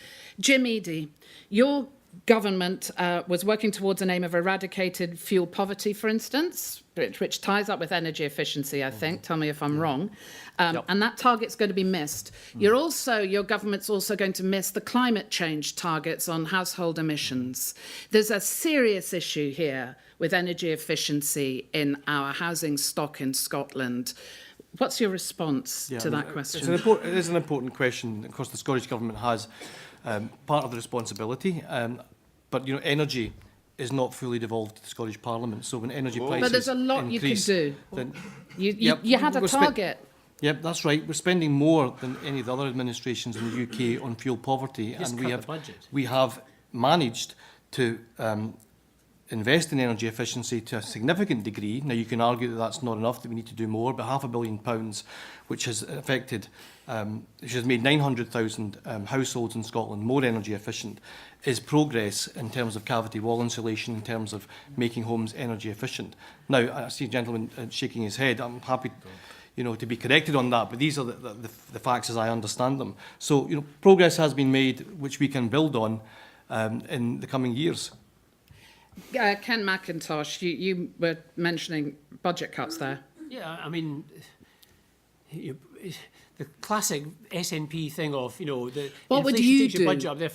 Jim Eadie, your government was working towards an aim of eradicated fuel poverty, for instance, which ties up with energy efficiency, I think. Tell me if I'm wrong. And that target's going to be missed. Your government's also going to miss the climate change targets on household emissions. There's a serious issue here with energy efficiency in our housing stock in Scotland. What's your response to that question? It is an important question. Of course, the Scottish Government has part of the responsibility, but energy is not fully devolved to the Scottish Parliament. So when energy prices But there's a lot increase, you could do. then, You had a target. Yep, that's right. We're spending more than any of the other administrations in the UK on fuel poverty, and we have managed to invest in energy efficiency to a significant degree. Now, you can argue that that's not enough, that we need to do more, but £500 million, which has affected, which has made 900,000 households in Scotland more energy efficient, is progress in terms of cavity wall insulation, in terms of making homes energy efficient. Now, I see a gentleman shaking his head. I'm happy, to be corrected on that, but these are the facts as I understand them. So, progress has been made, which we can build on in the coming years. Ken MacIntosh, you were mentioning budget cuts there. Yeah, I mean, the classic SNP thing of, the what would inflation you takes your do? budget up there.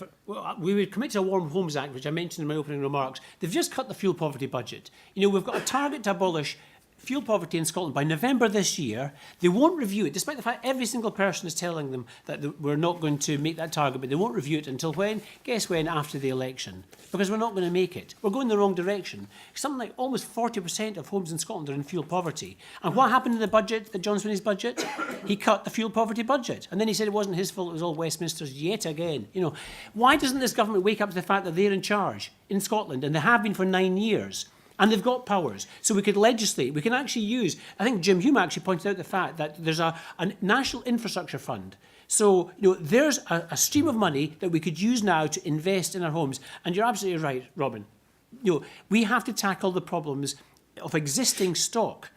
We would commit to a Warm Homes Act, which I mentioned in my opening remarks. They've just cut the fuel poverty budget. We've got a target to abolish fuel poverty in Scotland by November this year. They won't review it, despite the fact every single person is telling them that we're not going to make that target, but they won't review it until when? Guess when? After the election. Because we're not going to make it. We're going the wrong direction. Something like almost 40% of homes in Scotland are in fuel poverty. And what happened in the budget, the Johnston budget? He cut the fuel poverty budget. And then he said it wasn't his fault, it was all Westminster's yet again. Why doesn't this government wake up to the fact that they're in charge in Scotland, and they have been for 9 years? And they've got powers. So we could legislate. We can actually use, I think Jim Hume actually pointed out the fact that there's a national infrastructure fund. So, there's a stream of money that we could use now to invest in our homes. And you're absolutely right, Robin. We have to tackle the problems of existing stock.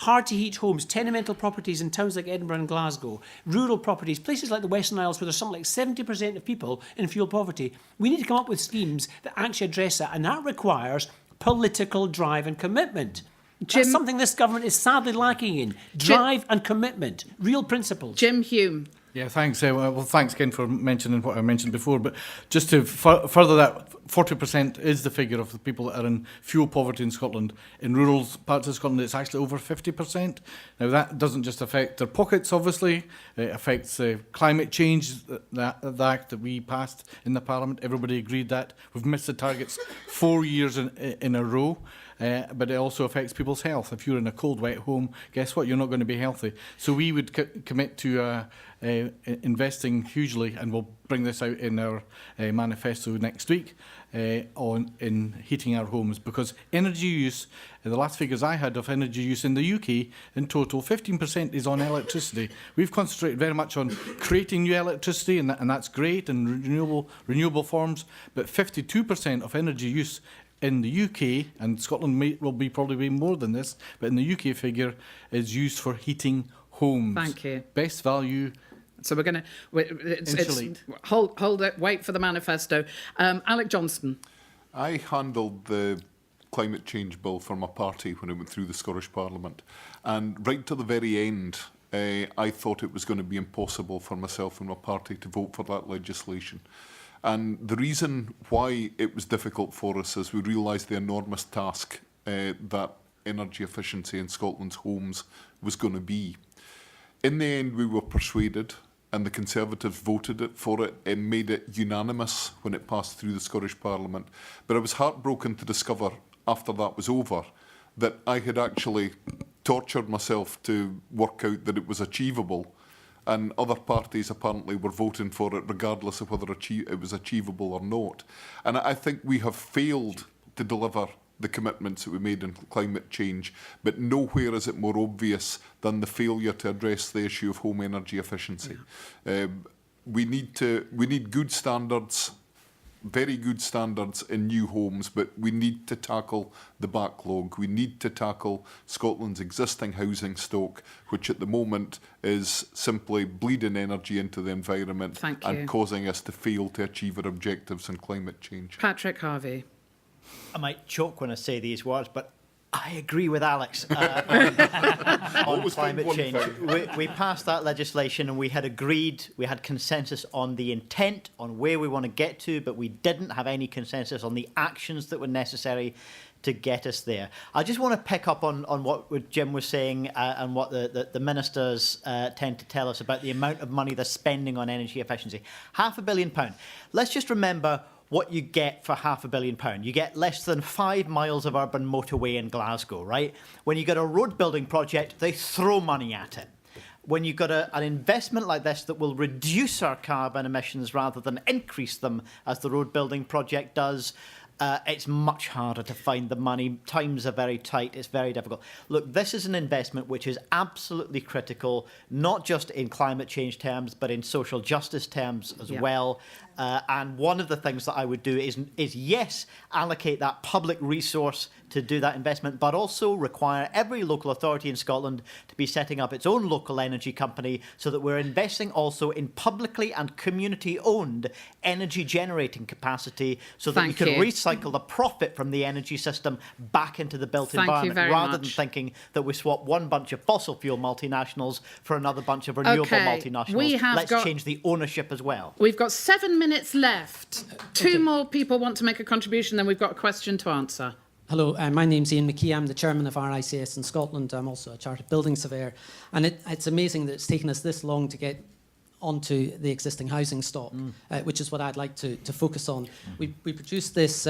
Hard to heat homes, tenemental properties in towns like Edinburgh and Glasgow, rural properties, places like the Western Isles where there's something like 70% of people in fuel poverty. We need to come up with schemes that actually address that, and that requires political drive and commitment. That's something this government is sadly lacking in. Drive and commitment. Real principles. Jim Hume. Yeah, thanks. Well, thanks, Ken, for mentioning what I mentioned before. But just to further that, 40% is the figure of the people that are in fuel poverty in Scotland. In rural parts of Scotland, it's actually over 50%. Now, that doesn't just affect their pockets, obviously. It affects climate change, the act that we passed in the Parliament. Everybody agreed that. We've missed the targets 4 years in a row. But it also affects people's health. If you're in a cold, wet home, guess what? You're not going to be healthy. So we would commit to investing hugely, and we'll bring this out in our manifesto next week, in heating our homes. Because energy use, the last figures I had of energy use in the UK, in total, 15% is on electricity. We've concentrated very much on creating new electricity, and that's great, and renewable forms, but 52% of energy use in the UK, and Scotland will be probably more than this, but in the UK figure is used for heating homes. Thank you. Best value. So we're going to hold it. Wait for the manifesto. Alec Johnston. I handled the climate change bill for my party when it went through the Scottish Parliament, and right to the very end, I thought it was going to be impossible for myself and my party to vote for that legislation. And the reason why it was difficult for us is we realised the enormous task that energy efficiency in Scotland's homes was going to be. In the end, we were persuaded, and the Conservatives voted for it and made it unanimous when it passed through the Scottish Parliament. But I was heartbroken to discover, after that was over, that I had actually tortured myself to work out that it was achievable, and other parties apparently were voting for it regardless of whether it was achievable or not. And I think we have failed to deliver the commitments that we made in climate change, but nowhere is it more obvious than the failure to address the issue of home energy efficiency. Yeah. We need good standards, very good standards in new homes, but we need to tackle the backlog. We need to tackle Scotland's existing housing stock, which at the moment is simply bleeding energy into the environment and causing us to fail to achieve our objectives in climate change. Patrick Harvie. I might choke when I say these words, but I agree with Alex on climate change. We passed that legislation and we had agreed, we had consensus on the intent, on where we want to get to, but we didn't have any consensus on the actions that were necessary to get us there. I just want to pick up on what Jim was saying and what the ministers tend to tell us about the amount of money they're spending on energy efficiency. £500 million. Let's just remember what you get for £500 million. You get less than 5 miles of urban motorway in Glasgow, right? When you get a road building project, they throw money at it. When you've got an investment like this that will reduce our carbon emissions rather than increase them, as the road building project does, it's much harder to find the money. Times are very tight. It's very difficult. Look, this is an investment which is absolutely critical, not just in climate change terms, but in social justice terms as well. And one of the things that I would do is yes, allocate that public resource to do that investment, but also require every local authority in Scotland to be setting up its own local energy company, so that we're investing also in publicly and community-owned energy generating capacity, so that we can recycle the profit from the energy system back into the built environment, rather than thinking that we swap one bunch of fossil fuel multinationals for another bunch of renewable multinationals. Let's change the ownership as well. We've got 7 minutes left. Two more people want to make a contribution, then we've got a question to answer. Hello, my name's Ian McKee. I'm the chairman of RICS in Scotland. I'm also a chartered building surveyor. And it's amazing that it's taken us this long to get onto the existing housing stock, which is what I'd like to focus on. We produced this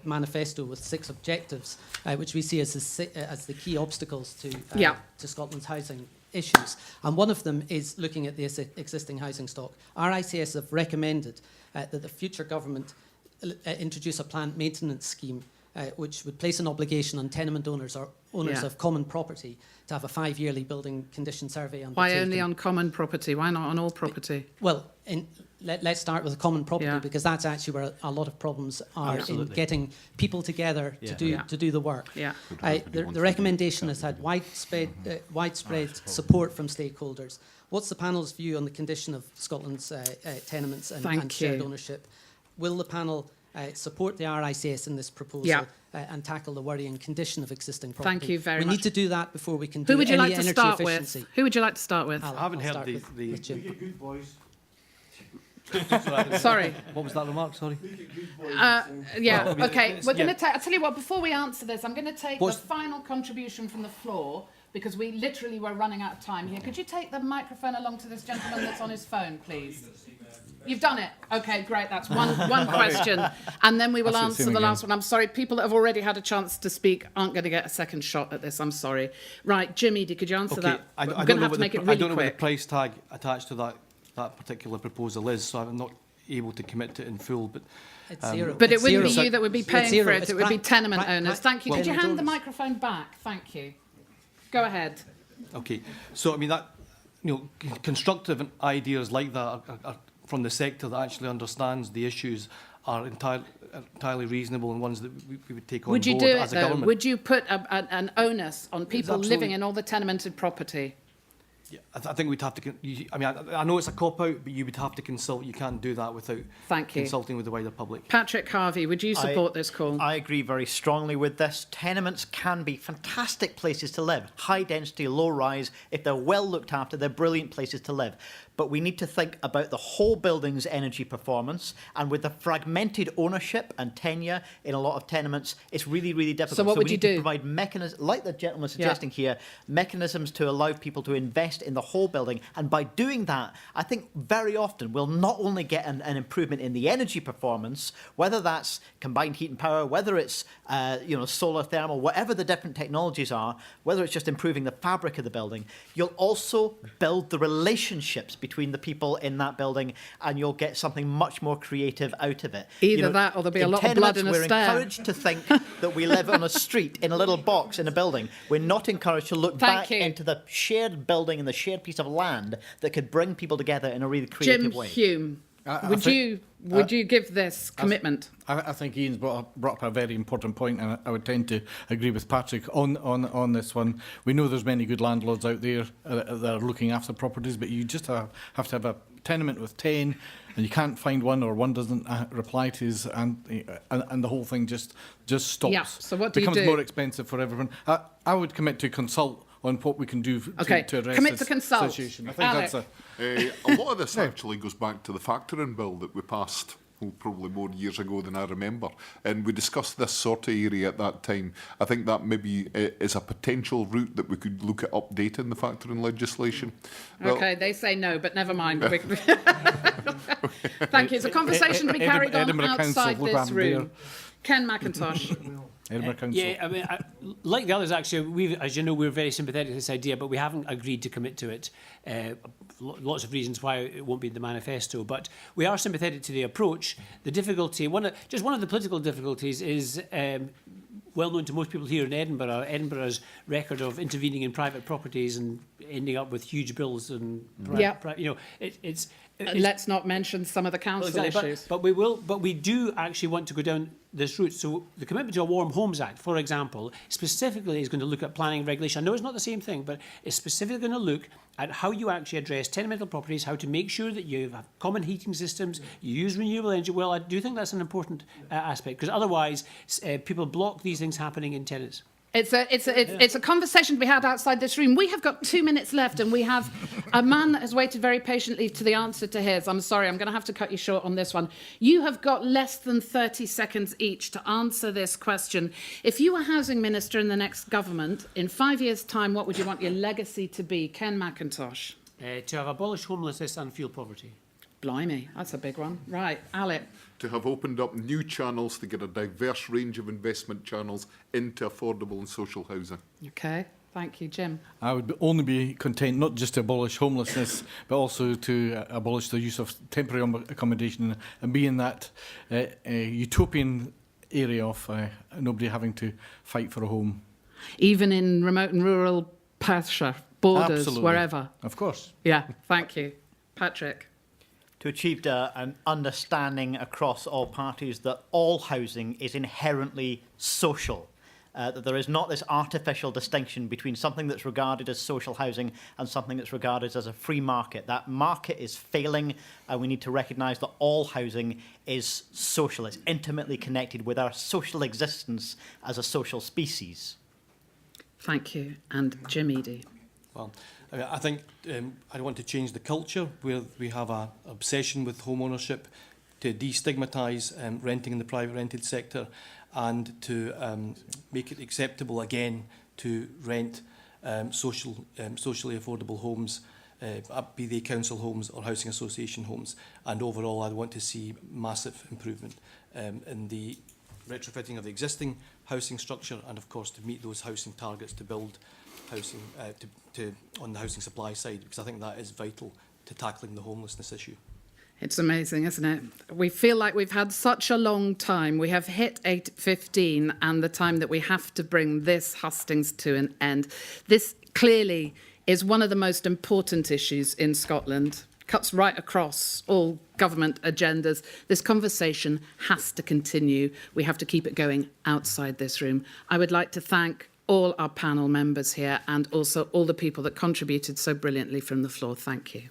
manifesto with 6 objectives, which we see as the key obstacles to Scotland's housing issues. And one of them is looking at the existing housing stock. RICS have recommended that the future government introduce a planned maintenance scheme which would place an obligation on tenement owners or owners of common property to have a 5-yearly building condition survey undertaken. Why only on common property? Why not on all property? Well, let's start with common property, because that's actually where a lot of problems are in getting people together to do the work. The recommendation has had widespread support from stakeholders. What's the panel's view on the condition of Scotland's tenements and shared ownership? Will the panel support the RICS in this proposal and tackle the worrying condition of existing property? Thank you very much. We need to do that before we can do any energy efficiency. Who would you like to start with? I haven't heard the good boys. Sorry. What was that remark? Sorry. Okay. We're going to take. I'll tell you what. Before we answer this, I'm going to take the final contribution from the floor, because we literally were running out of time here. Could you take the microphone along to this gentleman that's on his phone, please? You've done it. Okay, great. That's one question. And then we will answer the last one. I'm sorry, people that have already had a chance to speak aren't going to get a second shot at this. I'm sorry. Right, Jim, Eadie, could you answer that? I I'm going to have to make it really quick. I don't know what the price tag attached to that particular proposal is, so I'm not able to commit to it in full. But it's zero. But it wouldn't be you that would be paying for it. It would be tenement owners. Thank you. Could you hand the microphone back? Thank you. Go ahead. Okay. So, I mean, that, constructive ideas like that are from the sector that actually understands the issues are entirely reasonable, and ones that we would take on board as a government. Would you put an onus on people living in all the tenemented property? Yeah, I think we'd have to. I know it's a cop-out, but you would have to consult. You can't do that without consulting with the wider public. Patrick Harvie, would you support this call? I agree very strongly with this. Tenements can be fantastic places to live. High density, low rise. If they're well looked after, they're brilliant places to live. But we need to think about the whole building's energy performance. And with the fragmented ownership and tenure in a lot of tenements, it's really, really difficult. So what would you do? We need to provide mechanisms, like the gentleman suggesting here, mechanisms to allow people to invest in the whole building. And by doing that, I think very often we'll not only get an improvement in the energy performance, whether that's combined heat and power, whether it's solar thermal, whatever the different technologies are, whether it's just improving the fabric of the building, you'll also build the relationships between the people in that building, and you'll get something much more creative out of it. Either that, or there'll be a lot of blood in a stair. We're encouraged to think that we live on a street in a little box in a building. We're not encouraged to look back into the shared building and the shared piece of land that could bring people together in a really creative way. Jim Hume, would you give this commitment? I think Ian's brought up a very important point, and I would tend to agree with Patrick on this one. We know there's many good landlords out there that are looking after properties, but you just have to have a tenement with 10, and you can't find one, or one doesn't reply to his, and the whole thing just stops. Yeah. So what do you do? Becomes more expensive for everyone. I would commit to consult on what we can do to address commit this to consult. situation. I think that's a lot of this actually goes back to the factoring bill that we passed probably more years ago than I remember. And we discussed this sort of area at that time. I think that maybe is a potential route that we could look at updating the factoring legislation. Okay, they say no, but never mind. Thank you. It's a conversation to be carried on Edinburgh outside Council, this I'm room. Ken MacIntosh. Edinburgh Council. Yeah, I mean, like the others, actually, as you know, we're very sympathetic to this idea, but we haven't agreed to commit to it. Lots of reasons why it won't be in the manifesto, but we are sympathetic to the approach. The difficulty, one of the political difficulties is well known to most people here in Edinburgh. Edinburgh's record of intervening in private properties and ending up with huge bills and it's let's not mention some of the council issues. But we do actually want to go down this route. So the commitment to a Warm Homes Act, for example, specifically is going to look at planning and regulation. I know it's not the same thing, but it's specifically going to look at how you actually address tenement properties, how to make sure that you have common heating systems, you use renewable energy. Well, I do think that's an important aspect, because otherwise people block these things happening in tenants. It's a conversation to be had outside this room. We have got 2 minutes left, and we have a man that has waited very patiently to the answer to his. I'm sorry, I'm going to have to cut you short on this one. You have got less than 30 seconds each to answer this question. If you were housing minister in the next government, in 5 years' time, what would you want your legacy to be? Ken MacIntosh. To have abolished homelessness and fuel poverty. Blimey, that's a big one. Right, Alec. To have opened up new channels to get a diverse range of investment channels into affordable and social housing. Okay, thank you, Jim. I would only be content not just to abolish homelessness, but also to abolish the use of temporary accommodation and be in that utopian area of nobody having to fight for a home. Even in remote and rural Perthshire, borders, Absolutely. wherever. Of course. Yeah, thank you. Patrick. To achieve an understanding across all parties that all housing is inherently social, that there is not this artificial distinction between something that's regarded as social housing and something that's regarded as a free market. That market is failing, and we need to recognise that all housing is social. It's intimately connected with our social existence as a social species. Thank you. And Jim Eadie. Well, I think I want to change the culture where we have an obsession with home ownership, to destigmatise renting in the private rented sector, and to make it acceptable again to rent socially affordable homes, be they council homes or housing association homes. And overall, I want to see massive improvement in the retrofitting of the existing housing structure, and of course to meet those housing targets, to build housing on the housing supply side, because I think that is vital to tackling the homelessness issue. It's amazing, isn't it? We feel like we've had such a long time. We have hit 8:15 and the time that we have to bring this hustings to an end. This clearly is one of the most important issues in Scotland. Cuts right across all government agendas. This conversation has to continue. We have to keep it going outside this room. I would like to thank all our panel members here and also all the people that contributed so brilliantly from the floor. Thank you.